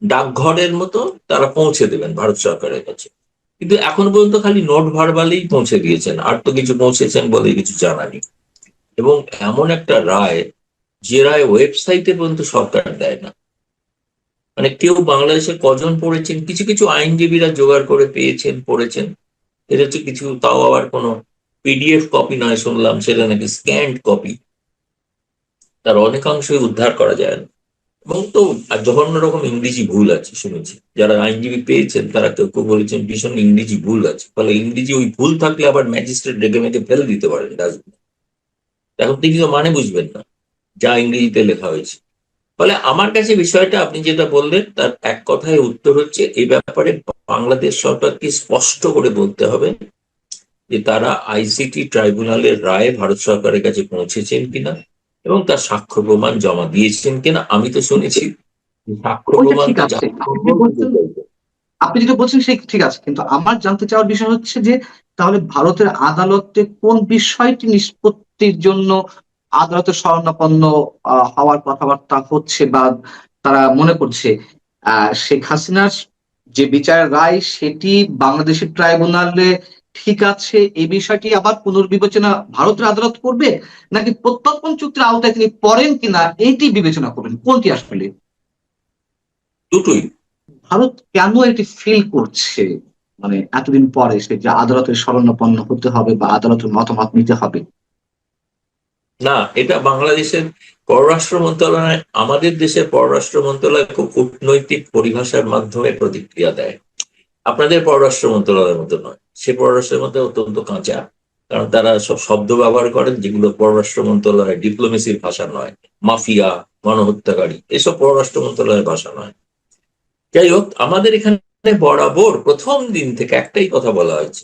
ডাকঘরের মতো তারা পৌঁছে দেবেন ভারত সরকারের কাছে, কিন্তু এখন পর্যন্ত খালি নোট ভার্বালেই পৌঁছে দিয়েছেন, আর তো কিছু পৌঁছেছেন বলে কিছু জানা নেই। এবং এমন একটা রায়, যে রায় ওয়েবসাইটে পর্যন্ত সরকার দেয় না, মানে কেউ বাংলাদেশে কজন পড়েছেন, কিছু কিছু আইনজীবীরা জোগাড় করে পেয়েছেন, পড়েছেন, এটা হচ্ছে কিছু, তাও আবার কোনো পিডিএফ কপি নয়, শুনলাম সেটা নাকি স্ক্যান্ড কপি, তার অনেকাংশই উদ্ধার করা যায় না। এবং তো আর জঘন্য রকম ইংরেজি ভুল আছে শুনেছি, যারা আইনজীবী পেয়েছেন তারা কেউ কেউ বলেছেন ভীষণ ইংরেজি ভুল আছে, ফলে ইংরেজি ওই ভুল থাকলে আবার ম্যাজিস্ট্রেট রেগে মেগে ফেলে দিতে পারেন ডাস্টবিনে। এখন তিনি তো মানে বুঝবেন না যা ইংরেজিতে লেখা হয়েছে। ফলে আমার কাছে বিষয়টা আপনি যেটা বললেন তার এক কথায় উত্তর হচ্ছে এই ব্যাপারে বাংলাদেশ সরকারকে স্পষ্ট করে বলতে হবে যে তারা আইসিটি ট্রাইব্যুনালের রায় ভারত সরকারের কাছে পৌঁছেছেন কিনা এবং তার সাক্ষ্য প্রমাণ জমা দিয়েছেন কিনা। আমি তো শুনেছি সাক্ষ্য ওইটা প্রমাণ ঠিক তো আছে, আপনি যেটা বলছেন সেই ঠিক আছে, কিন্তু আমার জানতে চাওয়ার বিষয় হচ্ছে যে তাহলে ভারতের আদালতে কোন বিষয়টি নিষ্পত্তির জন্য আদালতের শরণাপন্ন হওয়ার কথাবার্তা হচ্ছে বা তারা মনে করছে শেখ হাসিনার যে বিচারের রায় সেটি বাংলাদেশের ট্রাইব্যুনালে ঠিক আছে, এই বিষয়টি আবার পুনর্বিবেচনা ভারতের আদালত করবে, নাকি প্রত্যর্পণ চুক্তির আওতায় তিনি পড়েন কিনা এইটি বিবেচনা করবেন, কোনটি আসলে? দুটোই। ভারত কেন এটি ফিল করছে, মানে এতদিন পরে সে যে আদালতের শরণাপন্ন হতে হবে বা আদালতের মতামত নিতে হবে? না, এটা বাংলাদেশের পররাষ্ট্র মন্ত্রণালয়, আমাদের দেশের পররাষ্ট্র মন্ত্রণালয় খুব কূটনৈতিক পরিভাষার মাধ্যমে প্রতিক্রিয়া দেয়, আপনাদের পররাষ্ট্র মন্ত্রণালয়ের মতো নয়। সে পররাষ্ট্রের মধ্যে অত্যন্ত কাঁচা, কারণ তারা সব শব্দ ব্যবহার করেন যেগুলো পররাষ্ট্র মন্ত্রণালয়ের ডিপ্লোমেসির ভাষা নয়। মাফিয়া, গণহত্যাকারী, এসব পররাষ্ট্র মন্ত্রণালয়ের ভাষা নয়। যাই হোক, আমাদের এখানে বরাবর প্রথম দিন থেকে একটাই কথা বলা হয়েছে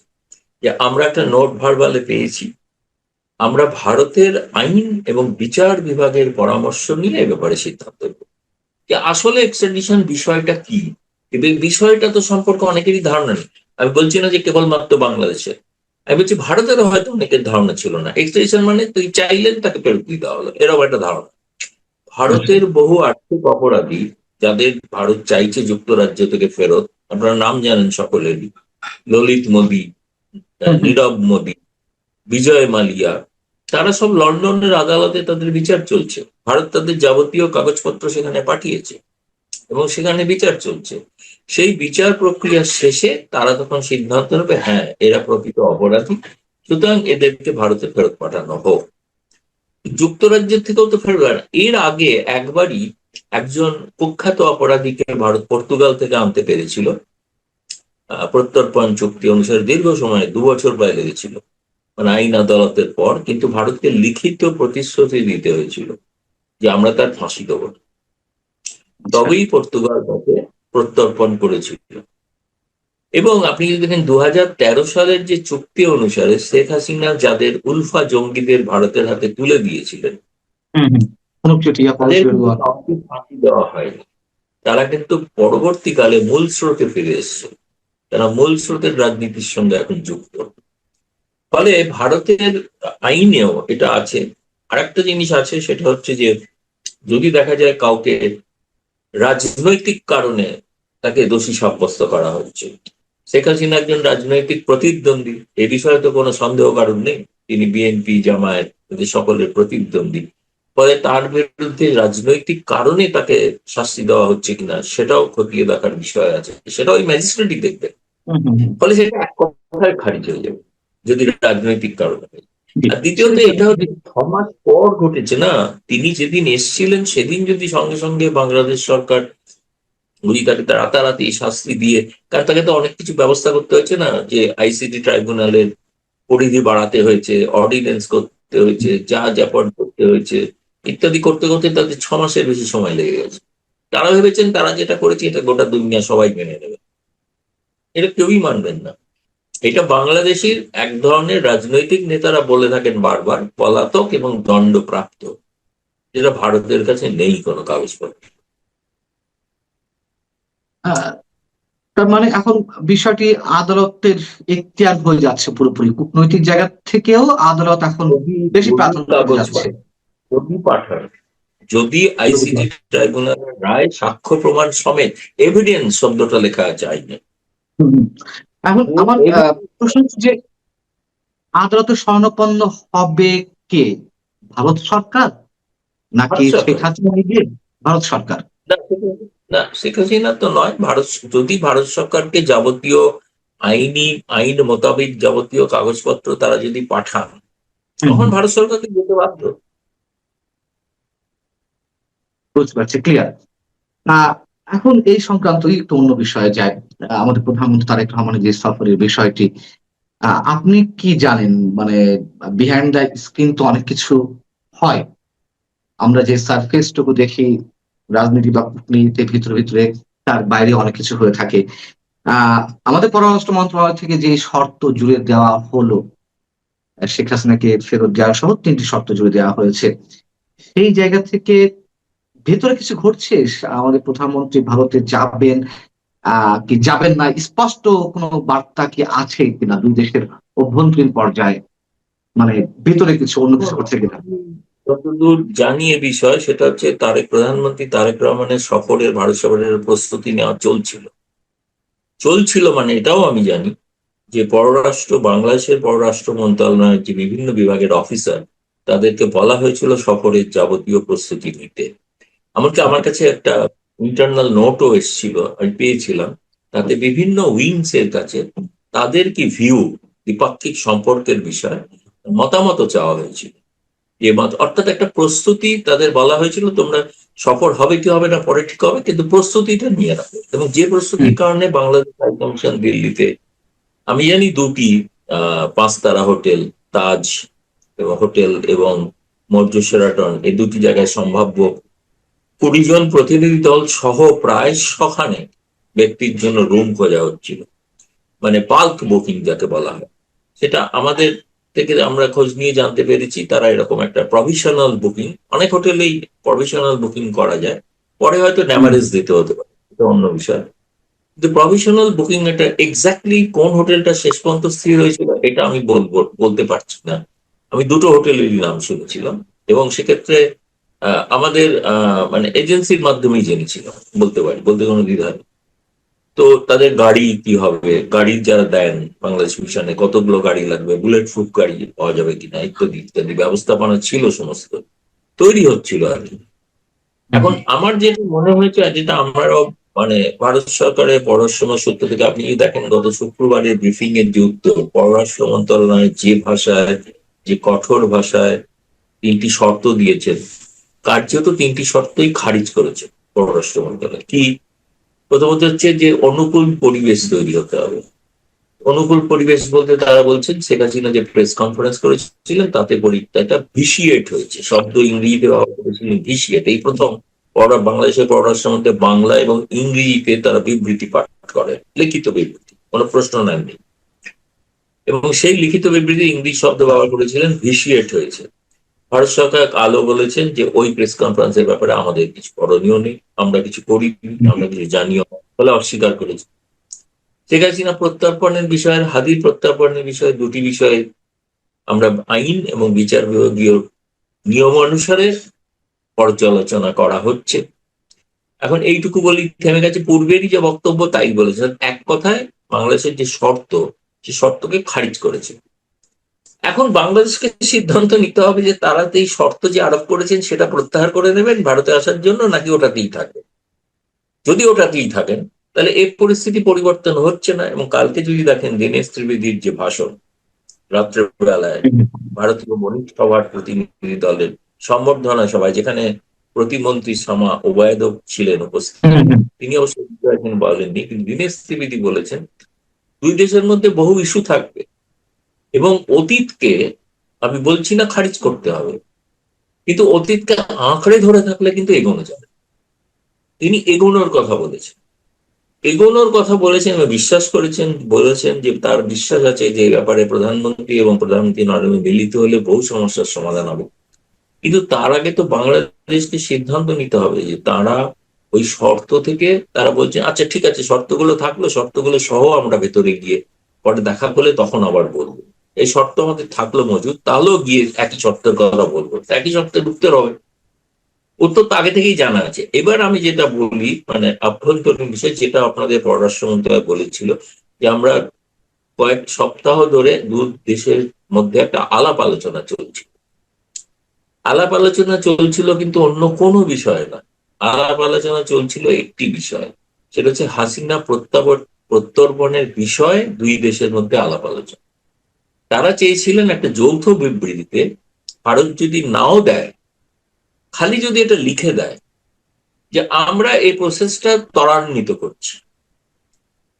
যে আমরা একটা নোট ভার্বালে পেয়েছি, আমরা ভারতের আইন এবং বিচার বিভাগের পরামর্শ নিয়ে এ ব্যাপারে সিদ্ধান্ত নেব যে আসলে এক্সট্রাডিশন বিষয়টা কি। এবং বিষয়টা তো সম্পর্কে অনেকেরই ধারণা নেই। আমি বলছি না যে কেবলমাত্র বাংলাদেশের, আমি বলছি ভারতেরও হয়তো অনেকের ধারণা ছিল না এক্সট্রাডিশন মানে তুই চাইলেন তাকে ফেরত দিতে হলো, এরকম একটা ধারণা। ভারতের বহু আর্থিক অপরাধী যাদের ভারত চাইছে যুক্তরাজ্য থেকে ফেরত, আপনারা নাম জানেন সকলেরই, ললিত মোদী, নীরব মোদী, বিজয় মালিয়া, তারা সব লন্ডনের আদালতে তাদের বিচার চলছে। ভারত তাদের যাবতীয় কাগজপত্র সেখানে পাঠিয়েছে এবং সেখানে বিচার চলছে। সেই বিচার প্রক্রিয়া শেষে তারা তখন সিদ্ধান্ত নেবে, হ্যাঁ এরা প্রকৃত অপরাধী, সুতরাং এদেরকে ভারতে ফেরত পাঠানো হোক। যুক্তরাজ্যের থেকেও তো ফেরত না। এর আগে একবারই একজন কুখ্যাত অপরাধীকে ভারত পর্তুগাল থেকে আনতে পেরেছিল, প্রত্যর্পণ চুক্তি অনুসারে। দীর্ঘ সময় 2 বছর প্রায় লেগেছিল, মানে আইন আদালতের পর। কিন্তু ভারতকে লিখিত প্রতিশ্রুতি দিতে হয়েছিল যে আমরা তার ফাঁসি দেবো, তবেই পর্তুগাল তাকে প্রত্যর্পণ করেছিল। এবং আপনি যদি দেখেন 2013 সালের যে চুক্তি অনুসারে শেখ হাসিনা যাদের উলফা জঙ্গিদের ভারতের হাতে তুলে দিয়েছিলেন, তাদের কিন্তু কাউকে ফাঁসি দেওয়া হয়নি। তারা কিন্তু পরবর্তীকালে মূল স্রোতে ফিরে এসছে, তারা মূল স্রোতের রাজনীতির সঙ্গে এখন যুক্ত। ফলে ভারতের আইনেও এটা আছে। আরেকটা জিনিস আছে, সেটা হচ্ছে যে যদি দেখা যায় কাউকে রাজনৈতিক কারণে তাকে দোষী সাব্যস্ত করা হচ্ছে, শেখ হাসিনা একজন রাজনৈতিক প্রতিদ্বন্দ্বী, এ বিষয়ে তো কোনো সন্দেহ কারণ নেই। তিনি বিএনপি, জামায়াত এদের সকলের প্রতিদ্বন্দ্বী। ফলে তার বিরুদ্ধে রাজনৈতিক কারণে তাকে শাস্তি দেওয়া হচ্ছে কিনা সেটাও খতিয়ে দেখার বিষয় আছে, সেটা ওই ম্যাজিস্ট্রেটই দেখবে। ফলে সেটা এক কথায় খারিজ হয়ে যাবে যদি রাজনৈতিক কারণে হয়। আর দ্বিতীয়ত এটা হচ্ছে 6 মাস পর ঘটেছে না, তিনি যেদিন এসেছিলেন সেদিন যদি সঙ্গে সঙ্গে বাংলাদেশ সরকার বুঝি তাকে রাতারাতি শাস্তি দিয়ে, কারণ তাকে তো অনেক কিছু ব্যবস্থা করতে হয়েছে না, যে আইসিটি ট্রাইব্যুনালের পরিধি বাড়াতে হয়েছে, অর্ডিন্যান্স করতে হয়েছে, যা জ্যাপন করতে হয়েছে, ইত্যাদি করতে করতে তাদের 6 মাসের বেশি সময় লেগে গেছে। তারা ভেবেছেন তারা যেটা করেছে এটা গোটা দুনিয়া সবাই মেনে নেবে, এটা কেউই মানবেন না। এটা বাংলাদেশের এক ধরনের রাজনৈতিক নেতারা বলে থাকেন বারবার, পলাতক এবং দণ্ডপ্রাপ্ত, যেটা ভারতের কাছে নেই কোনো কাগজপত্র। তার মানে এখন বিষয়টি আদালতের এখতিয়ার হয়ে যাচ্ছে পুরোপুরি, কূটনৈতিক জায়গা থেকেও আদালত এখন বেশি প্রাধান্য পেতে যাচ্ছে। যদি পাঠান, যদি আইসিটি ট্রাইব্যুনালের রায় সাক্ষ্য প্রমাণ সমেত, এভিডেন্স শব্দটা লেখা আছে আইনে। এখন আমার প্রশ্ন হচ্ছে যে আদালতে শরণাপন্ন হবে কে? ভারত সরকার নাকি শেখ হাসিনা নিজে? ভারত সরকার। না, শেখ হাসিনা তো নয়। যদি ভারত সরকারকে যাবতীয় আইন মোতাবেক যাবতীয় কাগজপত্র তারা যদি পাঠান, তখন ভারত সরকারকে যেতে বাধ্য। বুঝতে পারছি, ক্লিয়ার। এখন এই সংক্রান্ত একটু অন্য বিষয়ে যায়। আমাদের প্রধানমন্ত্রী তারেক রহমানের যে সফরের বিষয়টি, আপনি কি জানেন? মানে বিহাইন্ড দ্য স্ক্রিন তো অনেক কিছু হয়, আমরা যে সারফেসটুকু দেখি রাজনীতি বা কূটনীতির ভিতরে ভিতরে, তার বাইরে অনেক কিছু হয়ে থাকে। আমাদের পররাষ্ট্র মন্ত্রণালয় থেকে যে শর্ত জুড়ে দেওয়া হলো, শেখ হাসিনাকে ফেরত দেওয়া সহ 3টি শর্ত জুড়ে দেওয়া হয়েছে, সেই জায়গা থেকে ভেতরে কিছু ঘটছে। আমাদের প্রধানমন্ত্রী ভারতে যাবেন কি যাবেন না, স্পষ্ট কোনো বার্তা কি আছে কিনা দুই দেশের অভ্যন্তরীণ পর্যায়ে, মানে ভেতরে কিছু অন্য কিছু ঘটছে কিনা? যতদূর জানি এ বিষয়, সেটা হচ্ছে প্রধানমন্ত্রী তারেক রহমানের ভারত সফরের প্রস্তুতি নেওয়া চলছিল। মানে এটাও আমি জানি যে বাংলাদেশের পররাষ্ট্র মন্ত্রণালয়ের যে বিভিন্ন বিভাগের অফিসার, তাদেরকে বলা হয়েছিল সফরের যাবতীয় প্রস্তুতি নিতে। এমনকি আমার কাছে একটা ইন্টারনাল নোটও এসেছিল, আমি পেয়েছিলাম। তাতে বিভিন্ন উইংস এর কাছে তাদের কি ভিউ, দ্বিপাক্ষিক সম্পর্কের বিষয় মতামত চাওয়া হয়েছিল। অর্থাৎ একটা প্রস্তুতি তাদের বলা হয়েছিল, তোমরা সফর হবে কি হবে না পরে ঠিক হবে, কিন্তু প্রস্তুতিটা নিয়ে রাখো। এবং যে প্রস্তুতির কারণে বাংলাদেশ হাই কমিশন দিল্লিতে, আমি জানি 2টি 5 তারা হোটেল, তাজ হোটেল এবং মৌর্য শেরাটন, এই 2টি জায়গায় সম্ভাব্য 20 জন প্রতিনিধি দল সহ প্রায় 100 ব্যক্তির জন্য রুম খোঁজা হচ্ছিল। মানে বাল্ক বুকিং যাকে বলা হয়, সেটা আমাদের থেকে আমরা খোঁজ নিয়ে জানতে পেরেছি তারা এরকম একটা প্রভিশনাল বুকিং, অনেক হোটেলেই প্রভিশনাল বুকিং করা যায়, পরে হয়তো ড্যামারেজ দিতে হতে পারে, এটা অন্য বিষয়। কিন্তু প্রভিশনাল বুকিং এটা এক্স্যাক্টলি কোন হোটেলটা শেষ পর্যন্ত স্থির হয়েছিল এটা আমি বলতে পারছি না। আমি 2টো হোটেলেরই নাম শুনেছিলাম এবং সেক্ষেত্রে আমাদের মানে এজেন্সির মাধ্যমেই জেনেছিলাম, বলতে কোনো দ্বিধা নেই। তো তাদের গাড়ি কি হবে, গাড়ি যারা দেন বাংলাদেশ মিশনে কতগুলো গাড়ি লাগবে, বুলেট প্রুফ গাড়ি পাওয়া যাবে কিনা ইত্যাদি ইত্যাদি ব্যবস্থাপনা ছিল, সমস্ত তৈরি হচ্ছিল আর কি। এখন আমার যেটা মনে হয়েছে আর যেটা আমারও মানে ভারত সরকারের পররাষ্ট্র সূত্র থেকে আপনি যদি দেখেন গত শুক্রবারের ব্রিফিং এর যে উত্তর, পররাষ্ট্র মন্ত্রণালয় যে ভাষায়, যে কঠোর ভাষায় 3টি শর্ত দিয়েছেন, কার্যত 3টি শর্তই খারিজ করেছে পররাষ্ট্র মন্ত্রণালয়। কি? প্রথমত হচ্ছে যে অনুকূল পরিবেশ তৈরি হতে হবে। অনুকূল পরিবেশ বলতে তারা বলছেন শেখ হাসিনা যে প্রেস কনফারেন্স করেছিলেন তাতে এটা ভিসিয়েট হয়েছে, শব্দ ইংরেজিতে ব্যবহার করেছিলেন ভিসিয়েট। এই প্রথম বাংলাদেশের পররাষ্ট্র মধ্যে বাংলা এবং ইংরেজিতে তারা বিবৃতি পাঠ করে, লিখিত বিবৃতি, কোনো প্রশ্ন নেননি, এবং সেই লিখিত বিবৃতি ইংরেজি শব্দ ব্যবহার করেছিলেন, ভিসিয়েট হয়েছে। ভারত সরকার আলো বলেছেন যে ওই প্রেস কনফারেন্সের ব্যাপারে আমাদের কিছু করণীয় নেই, আমরা কিছু করিনি, আমরা কিছু জানিও বলে অস্বীকার করেছি। শেখ হাসিনা প্রত্যর্পণের বিষয়ে, হাদির প্রত্যর্পণের বিষয়ে, দুটি বিষয়ে আমরা আইন এবং বিচার বিভাগীয় নিয়ম অনুসারে পর্যালোচনা করা হচ্ছে। এখন এইটুকু বলি থেমে গেছে, পূর্বেরই যে বক্তব্য তাই বলেছেন। এক কথায় বাংলাদেশের যে শর্ত, সে শর্তকে খারিজ করেছে। এখন বাংলাদেশকে সিদ্ধান্ত নিতে হবে যে তারা এই শর্ত যে আরোপ করেছেন সেটা প্রত্যাহার করে নেবেন ভারতে আসার জন্য, নাকি ওটাতেই থাকবে। যদি ওটাতেই থাকেন তাহলে এই পরিস্থিতি পরিবর্তন হচ্ছে না। এবং কালকে যদি দেখেন দীনেশ ত্রিবেদীর যে ভাষণ রাত্রেবেলায় ভারতীয় বণিক সভার প্রতিনিধি দলের সম্বর্ধনা সভায়, যেখানে প্রতিমন্ত্রী শামা ওবায়দও ছিলেন উপস্থিত, তিনি অবশ্য বলেননি, কিন্তু দীনেশ ত্রিবেদী বলেছেন দুই দেশের মধ্যে বহু ইস্যু থাকবে এবং অতীতকে, আমি বলছি না খারিজ করতে হবে, কিন্তু অতীতকে আঁকড়ে ধরে থাকলে কিন্তু এগোনো যাবে। তিনি এগোনোর কথা বলেছেন, এগোনোর কথা বলেছেন এবং বিশ্বাস করেছেন, বলেছেন যে তার বিশ্বাস আছে যে এই ব্যাপারে প্রধানমন্ত্রী এবং প্রধানমন্ত্রী নরেন্দ্র মোদী মিলিত হলে বহু সমস্যার সমাধান হবে। কিন্তু তার আগে তো বাংলাদেশকে সিদ্ধান্ত নিতে হবে যে তারা ওই শর্ত থেকে, তারা বলছেন আচ্ছা ঠিক আছে শর্তগুলো থাকলো, শর্তগুলো সহ আমরা ভেতরে গিয়ে পরে দেখা করলে তখন আবার বলবো, এই শর্ত আমাদের থাকলো মজুদ, তাহলেও গিয়ে একই শর্তের কথা বলবো, একই শর্তে ঢুকতে হবে। উত্তর তো আগে থেকেই জানা আছে। এবার আমি যেটা বলি মানে আভ্যন্তরীণ বিষয়, যেটা আপনাদের পররাষ্ট্র মন্ত্রণালয় বলেছিল যে আমরা কয়েক সপ্তাহ ধরে দু দেশের মধ্যে একটা আলাপ আলোচনা চলছিল। আলাপ আলোচনা চলছিল কিন্তু অন্য কোনো বিষয় না, আলাপ আলোচনা চলছিল একটি বিষয়, সেটা হচ্ছে হাসিনা প্রত্যর্পণের বিষয় দুই দেশের মধ্যে আলাপ আলোচনা। তারা চেয়েছিলেন একটা যৌথ বিবৃতিতে ভারত যদি নাও দেয়, খালি যদি এটা লিখে দেয় যে আমরা এই প্রসেসটা ত্বরান্বিত করছি,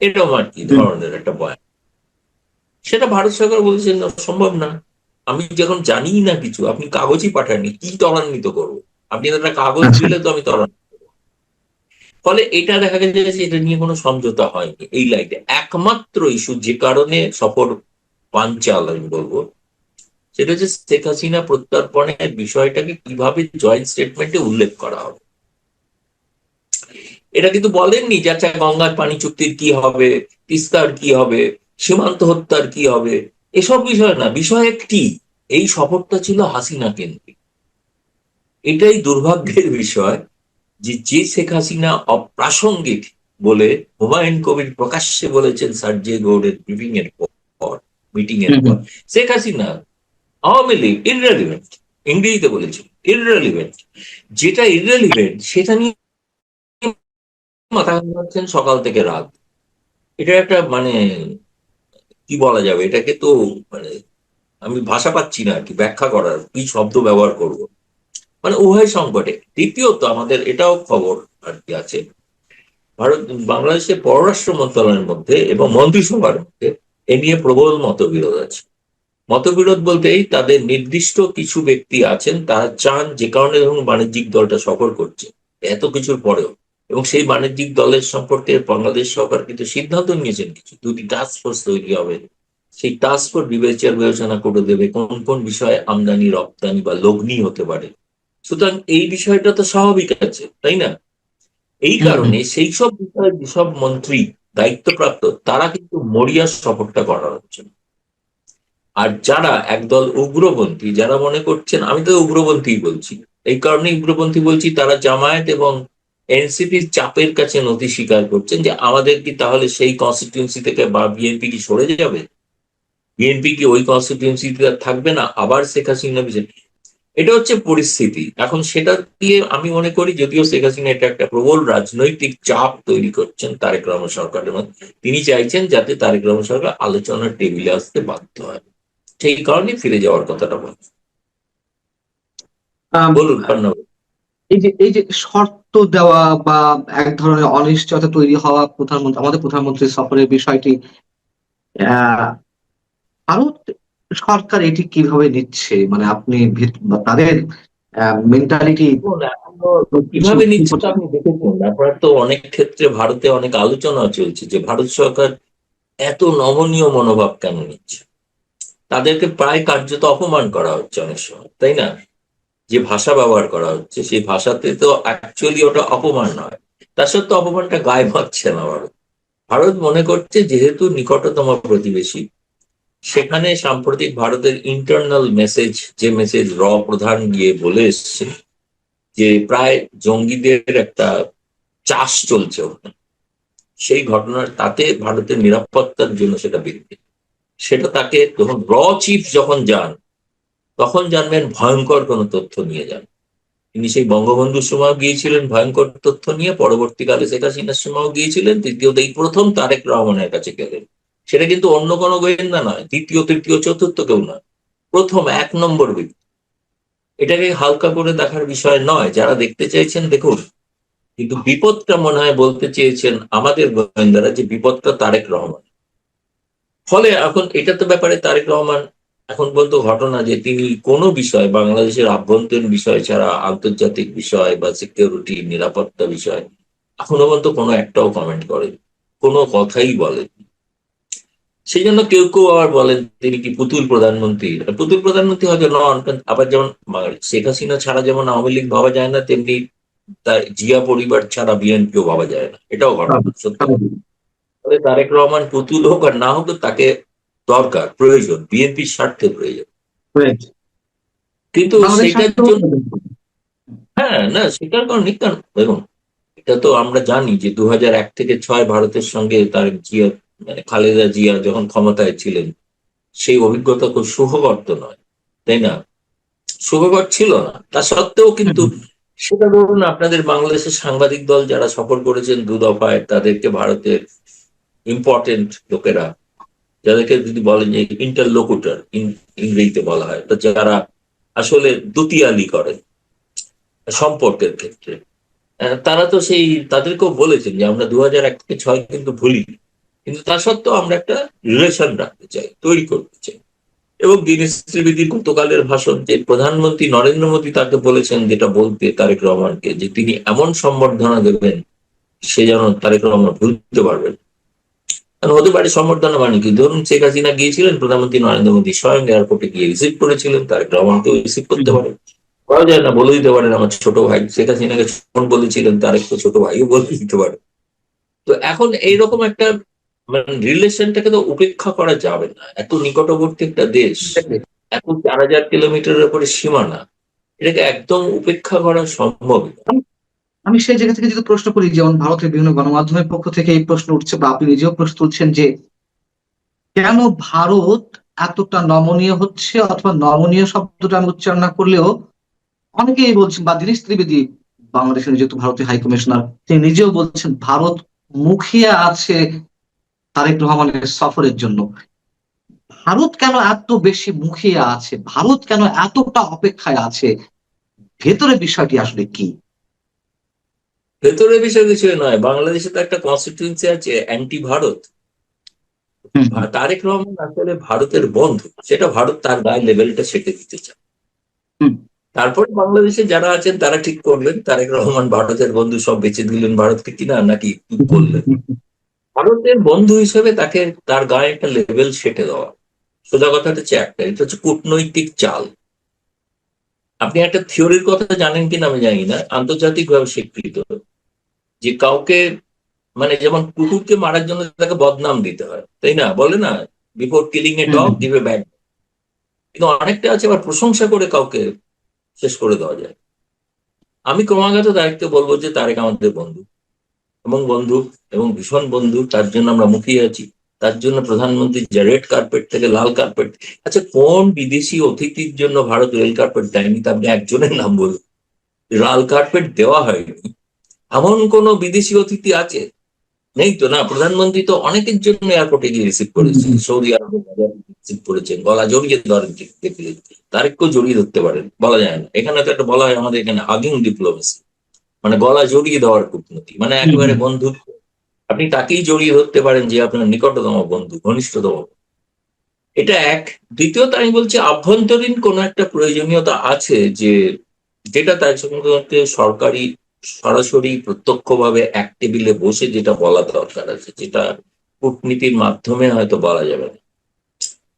এরকম আর কি ধরনের একটা বয়ান, সেটা ভারত সরকার বলছেন সম্ভব না। আমি যখন জানি না কিছু, আপনি কাগজই পাঠাননি, কি ত্বরান্বিত করবো? আপনি একটা কাগজ দিলে তো আমি ত্বরান্বিত করবো। ফলে এটা দেখা গেছে এটা নিয়ে কোনো সমঝোতা হয়নি এই লাইনে। একমাত্র ইস্যু যে কারণে সফর পাঞ্চাল আমি বলবো, সেটা হচ্ছে শেখ হাসিনা প্রত্যর্পণের বিষয়টাকে কিভাবে জয়েন্ট স্টেটমেন্টে উল্লেখ করা হবে। এটা কিন্তু বলেননি যে আচ্ছা গঙ্গার পানি চুক্তির কি হবে, তিস্তার কি হবে, সীমান্ত হত্যার কি হবে, এসব বিষয় না। বিষয় একটি, এই সফরটা ছিল হাসিনা কেন্দ্রিক। এটাই দুর্ভাগ্যের বিষয় যে শেখ হাসিনা অপ্রাসঙ্গিক বলে হুমায়ুন কবির প্রকাশ্যে বলেছেন সার্জে গৌড়ের ব্রিফিং এর পর, মিটিং এর পর, শেখ হাসিনা আওয়ামী লীগ ইররেলিভেন্ট, ইংরেজিতে বলেছেন ইররেলিভেন্ট। যেটা ইররেলিভেন্ট সেটা নিয়ে মাথা ঘামাচ্ছেন সকাল থেকে রাত। এটা একটা মানে কি বলা যাবে, এটাকে তো মানে আমি ভাষা পাচ্ছি না আর কি ব্যাখ্যা করার, কি শব্দ ব্যবহার করব। মানে উভয় সংকটে। দ্বিতীয়ত আমাদের এটাও খবর আর কি আছে, ভারত বাংলাদেশের পররাষ্ট্র মন্ত্রণালয়ের মধ্যে এবং মন্ত্রিসভার মধ্যে এ নিয়ে প্রবল মতবিরোধ আছে। মতবিরোধ বলতেই তাদের নির্দিষ্ট কিছু ব্যক্তি আছেন, তারা চান যে কারণে ধরুন বাণিজ্যিক দলটা সফর করছে এত কিছুর পরেও, এবং সেই বাণিজ্যিক দলের সম্পর্কে বাংলাদেশ সরকার কিন্তু সিদ্ধান্ত নিয়েছেন কিছু, দুটি টাস্ক ফোর্স তৈরি হবে, সেই টাস্ক ফোর্স বিবেচনা করে দেবে কোন কোন বিষয়ে আমদানি রপ্তানি বা লগ্নি হতে পারে। সুতরাং এই বিষয়টা তো স্বাভাবিক আছে, তাই না? এই কারণে সেই সব বিষয়ে যেসব মন্ত্রী দায়িত্বপ্রাপ্ত তারা কিন্তু মরিয়া সফরটা করা হচ্ছে না। আর যারা একদল উগ্রপন্থী, যারা মনে করছেন, আমি তো উগ্রপন্থী বলছি, এই কারণে উগ্রপন্থী বলছি, তারা জামায়াত এবং এনসিপির চাপের কাছে নথি স্বীকার করছেন যে আমাদের কি তাহলে সেই কনস্টিটিউয়েন্সি থেকে বা বিএনপি কি সরে যাবে, বিএনপি কি ওই কনস্টিটিউয়েন্সিতে আর থাকবে না, আবার শেখ হাসিনা বিজেপি। এটা হচ্ছে পরিস্থিতি এখন। সেটা দিয়ে আমি মনে করি, যদিও শেখ হাসিনা এটা একটা প্রবল রাজনৈতিক চাপ তৈরি করছেন তারেক রহমান সরকারের মধ্যে, তিনি চাইছেন যাতে তারেক রহমান সরকার আলোচনার টেবিলে আসতে বাধ্য হয়, সেই কারণে ফিরে যাওয়ার কথাটা বল। আম, বলুন পান্না ভাই। এই যে শর্ত দেওয়া বা এক ধরনের অনিশ্চয়তা তৈরি হওয়া আমাদের প্রধানমন্ত্রী সফরের বিষয়টি, আহ ভারত সরকার এটি কিভাবে নিচ্ছে, মানে আপনি বা তাদের মেন্টালিটি দেখুন, এখনো কিভাবে নিচ্ছে তো আপনি দেখেছেন, আপনার তো অনেক ক্ষেত্রে ভারতে অনেক আলোচনা চলছে যে ভারত সরকার এত নমনীয় মনোভাব কেন নিচ্ছে। তাদেরকে প্রায় কার্যত অপমান করা হচ্ছে অনেক সময়, তাই না? যে ভাষা ব্যবহার করা হচ্ছে সেই ভাষাতে তো অ্যাকচুয়ালি ওটা অপমান নয়, তার সত্ত্বেও অপমানটা গায়ে মাখছে না ভারত। ভারত মনে করছে যেহেতু নিকটতম প্রতিবেশী, সেখানে সাম্প্রতিক ভারতের ইন্টারনাল মেসেজ, যে মেসেজ প্রধান গিয়ে বলে এসছে যে প্রায় জঙ্গিদের একটা চাষ চলছে ওখানে, সেই ঘটনার তাতে ভারতের নিরাপত্তার জন্য সেটা বৃদ্ধি, সেটা তাকে যখন চিফ যখন যান তখন জানবেন ভয়ঙ্কর কোনো তথ্য নিয়ে যান। তিনি সেই বঙ্গবন্ধুর সময় গিয়েছিলেন ভয়ঙ্কর তথ্য নিয়ে, পরবর্তীকালে শেখ হাসিনার সময় গিয়েছিলেন, তৃতীয়ত এই প্রথম তারেক রহমানের কাছে গেলেন। সেটা কিন্তু অন্য কোনো গোয়েন্দা নয়, দ্বিতীয় তৃতীয় চতুর্থ কেউ নয়, প্রথম এক নম্বর ব্যক্তি। এটাকে হালকা করে দেখার বিষয় নয়, যারা দেখতে চাইছেন দেখুন। কিন্তু বিপদটা মনে হয় বলতে চেয়েছেন আমাদের গোয়েন্দারা যে বিপদটা তারেক রহমান। ফলে এখন এটা তো ব্যাপারে তারেক রহমান এখন পর্যন্ত ঘটনা যে তিনি কোনো বিষয়, বাংলাদেশের আভ্যন্তরীণ বিষয় ছাড়া আন্তর্জাতিক বিষয় বা সিকিউরিটি নিরাপত্তা বিষয় এখনো পর্যন্ত কোনো একটাও কমেন্ট করেন, কোনো কথাই বলেন। সেই জন্য কেউ কেউ আবার বলেন তিনি কি পুতুল প্রধানমন্ত্রী। পুতুল প্রধানমন্ত্রী হয়তো নন, আবার যেমন শেখ হাসিনা ছাড়া যেমন আওয়ামী লীগ ভাবা যায় না, তেমনি তার জিয়া পরিবার ছাড়া বিএনপিও ভাবা যায় না, এটাও ঘটনা সত্য। তবে তারেক রহমান পুতুল হোক আর না হোক তাকে দরকার, প্রয়োজন, বিএনপির স্বার্থে প্রয়োজন। কিন্তু বাংলাদেশ সেটার জন্য হ্যাঁ না স্বীকার করেন কারণ দেখুন, এটা তো আমরা জানি যে 2001 থেকে 2006 ভারতের সঙ্গে তার জিয়া, মানে খালেদা জিয়া যখন ক্ষমতায় ছিলেন, সেই অভিজ্ঞতা খুব সুখকর তো নয়, তাই না? সুখকর ছিল না। তা সত্ত্বেও কিন্তু সেটা ধরুন আপনাদের বাংলাদেশের সাংবাদিক দল যারা সফর করেছেন 2 দফায়, তাদেরকে ভারতের ইম্পর্টেন্ট লোকেরা, যাদেরকে যদি বলেন যে ইন্টারলোকুটর ইংরেজিতে বলা হয়, তো যারা আসলে দুতিয়ালি করেন সম্পর্কের ক্ষেত্রে, তারা তো সেই তাদেরকেও বলেছেন যে আমরা 2001 থেকে 2006 কিন্তু ভুলি, কিন্তু তা সত্ত্বেও আমরা একটা রিলেশন রাখতে চাই, তৈরি করতে চাই। এবং দীনেশ ত্রিবেদীর গতকালের ভাষণ, যে প্রধানমন্ত্রী নরেন্দ্র মোদী তাকে বলেছেন যেটা বলতে তারেক রহমানকে, যে তিনি এমন সম্বর্ধনা দেবেন সে যেন তারেক রহমান ভুলতে পারবেন। কারণ হতে পারে সম্বর্ধনা মানে কি, ধরুন শেখ হাসিনা গিয়েছিলেন, প্রধানমন্ত্রী নরেন্দ্র মোদী স্বয়ং এয়ারপোর্টে গিয়ে রিসিভ করেছিলেন, তারেক রহমানকেও রিসিভ করতে পারেন, করা যায় না বলে দিতে পারেন আমার ছোট ভাই শেখ হাসিনাকে ছোট বলেছিলেন, তারেক তো ছোট ভাইও বলে দিতে পারে। তো এখন এইরকম একটা মানে রিলেশনটাকে তো উপেক্ষা করা যাবে না, এত নিকটবর্তী একটা দেশ, এত 4000 কিলোমিটারের উপরে সীমানা, এটাকে একদম উপেক্ষা করা সম্ভব না। আমি সেই জায়গা থেকে যদি প্রশ্ন করি, যেমন ভারতের বিভিন্ন গণমাধ্যমের পক্ষ থেকে এই প্রশ্ন উঠছে বা আপনি নিজেও প্রশ্ন তুলছেন যে কেন ভারত এতটা নমনীয় হচ্ছে, অথবা নমনীয় শব্দটা আমি উচ্চারণ না করলেও অনেকেই বলছেন, বা দীনেশ ত্রিবেদী বাংলাদেশের যেহেতু ভারতের হাই কমিশনার, তিনি নিজেও বলছেন ভারত মুখিয়ে আছে তারেক রহমানের সফরের জন্য। ভারত কেন এত বেশি মুখিয়ে আছে, ভারত কেন এতটা অপেক্ষায় আছে, ভেতরের বিষয়টি আসলে কি? ভেতরের বিষয় কিছু নয়, বাংলাদেশে তো একটা কনস্টিটিউয়েন্সি আছে অ্যান্টি ভারত। হুম, তারেক রহমান আসলে ভারতের বন্ধু, সেটা ভারত তার গায়ে লেভেলটা সেটে দিতে চায়। হুম, তারপর বাংলাদেশে যারা আছেন তারা ঠিক করলেন তারেক রহমান ভারতের বন্ধু, সব বেঁচে দিলেন ভারতকে কিনা, নাকি কি করলেন। ভারতের বন্ধু হিসেবে তাকে তার গায়ে একটা লেভেল সেটে দেওয়া, সোজা কথাটা হচ্ছে একটা, এটা হচ্ছে কূটনৈতিক চাল। আপনি একটা থিওরির কথা জানেন কিনা আমি জানি না, আন্তর্জাতিকভাবে স্বীকৃত, যে কাউকে মানে যেমন কুকুরকে মারার জন্য তাকে বদনাম দিতে হয়, তাই না? বলে না, before killing a dog give a bad. কিন্তু অনেকটা আছে আবার প্রশংসা করে কাউকে শেষ করে দেওয়া যায়। আমি ক্রমাগত দায়িত্বে বলবো যে তারেক আমাদের বন্ধু এবং ভীষণ বন্ধু, তার জন্য আমরা মুখিয়ে আছি। তার জন্য প্রধানমন্ত্রী যে রেড কার্পেট থেকে লাল কার্পেট, আচ্ছা কোন বিদেশি অতিথির জন্য ভারত রেল কার্পেট দেয়নি? তা আপনি একজনের নাম বলুন। লাল কার্পেট দেওয়া হয়নি এমন কোন বিদেশি অতিথি আছে? নেই তো, না? প্রধানমন্ত্রী তো অনেকের জন্য এয়ারপোর্টে গিয়ে রিসিভ করেছেন, সৌদি আরবে রিসিভ করেছেন, গলা জড়িয়ে ধরেন, দেখলে তারেককেও জড়িয়ে ধরতে পারেন, বলা যায় না। এখানে তো একটা বলা হয় আমাদের এখানে হাগিং ডিপ্লোমেসি, মানে গলা জড়িয়ে দেওয়ার কূটনীতি, মানে একেবারে বন্ধুত্ব। আপনি তাকেই জড়িয়ে ধরতে পারেন যে আপনার নিকটতম বন্ধু, ঘনিষ্ঠতম। এটা এক। দ্বিতীয়ত আমি বলছি আভ্যন্তরীণ কোন একটা প্রয়োজনীয়তা আছে, যেটা তার সঙ্গে সরকারি সরাসরি প্রত্যক্ষভাবে এক টেবিলে বসে যেটা বলা দরকার আছে, যেটা কূটনীতির মাধ্যমে হয়তো বলা যাবে না।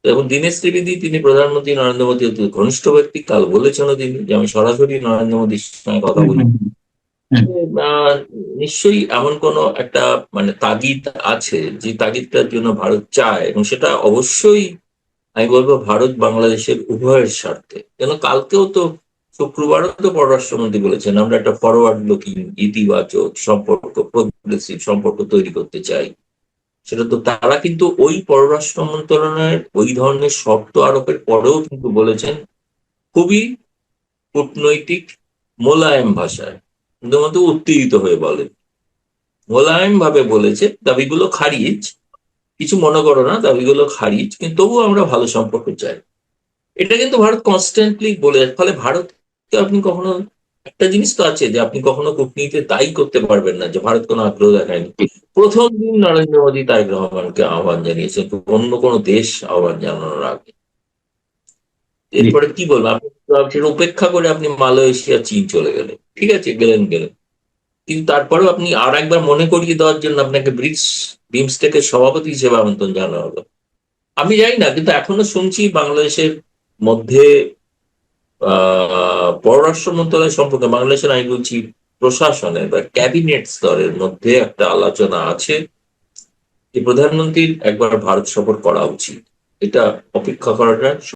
এবং দীনেশ ত্রিবেদী, তিনি প্রধানমন্ত্রী নরেন্দ্র মোদী অতি ঘনিষ্ঠ ব্যক্তি, কাল বলেছেন তিনি যে আমি সরাসরি নরেন্দ্র মোদীর সঙ্গে কথা বলি। আহ, নিশ্চয়ই এমন কোন একটা মানে তাগিদ আছে, যে তাগিদটার জন্য ভারত চায়, এবং সেটা অবশ্যই আমি বলবো ভারত বাংলাদেশের উভয়ের স্বার্থে। কেন কালকেও তো, শুক্রবারও তো পররাষ্ট্রমন্ত্রী বলেছেন আমরা একটা ফরওয়ার্ড লুকিং, ইতিবাচক সম্পর্ক, প্রোগ্রেসিভ সম্পর্ক তৈরি করতে চাই। সেটা তো তারা কিন্তু ওই পররাষ্ট্র মন্ত্রণালয়ের ওই ধরনের শর্ত আরোপের পরেও কিন্তু বলেছেন খুবই কূটনৈতিক মোলায়েম ভাষায়, শুধুমাত্র উত্তেজিত হয়ে বলেন, মোলায়েম ভাবে বলেছে দাবিগুলো খারিজ, কিছু মনে করো না, দাবিগুলো খারিজ, কিন্তু তবুও আমরা ভালো সম্পর্ক চাই। এটা কিন্তু ভারত কনস্ট্যান্টলি বলে যাচ্ছে। ফলে ভারতকে আপনি কখনো, একটা জিনিস তো আছে যে আপনি কখনো কূটনীতিতে তাই করতে পারবেন না যে ভারত কোনো আগ্রহ দেখায়নি। প্রথম দিন নরেন্দ্র মোদী তারেক রহমানকে আহ্বান জানিয়েছেন, অন্য কোনো দেশ আহ্বান জানানোর আগে। এরপরে কি বলবো, আপনি সেটা উপেক্ষা করে আপনি মালয়েশিয়া, চীন চলে গেলেন, ঠিক আছে, গেলেন, কিন্তু তারপরেও আপনি আর একবার মনে করিয়ে দেওয়ার জন্য আপনাকে বিমস্টেকের সভাপতি হিসেবে আমন্ত্রণ জানানো হলো। আমি জানি না, কিন্তু এখনো শুনছি বাংলাদেশের মধ্যে পররাষ্ট্র মন্ত্রণালয় সম্পর্কে, বাংলাদেশের আমি বলছি প্রশাসনের বা ক্যাবিনেট স্তরের মধ্যে একটা আলোচনা আছে যে প্রধানমন্ত্রীর একবার ভারত সফর করা উচিত। এটা অপেক্ষা করাটা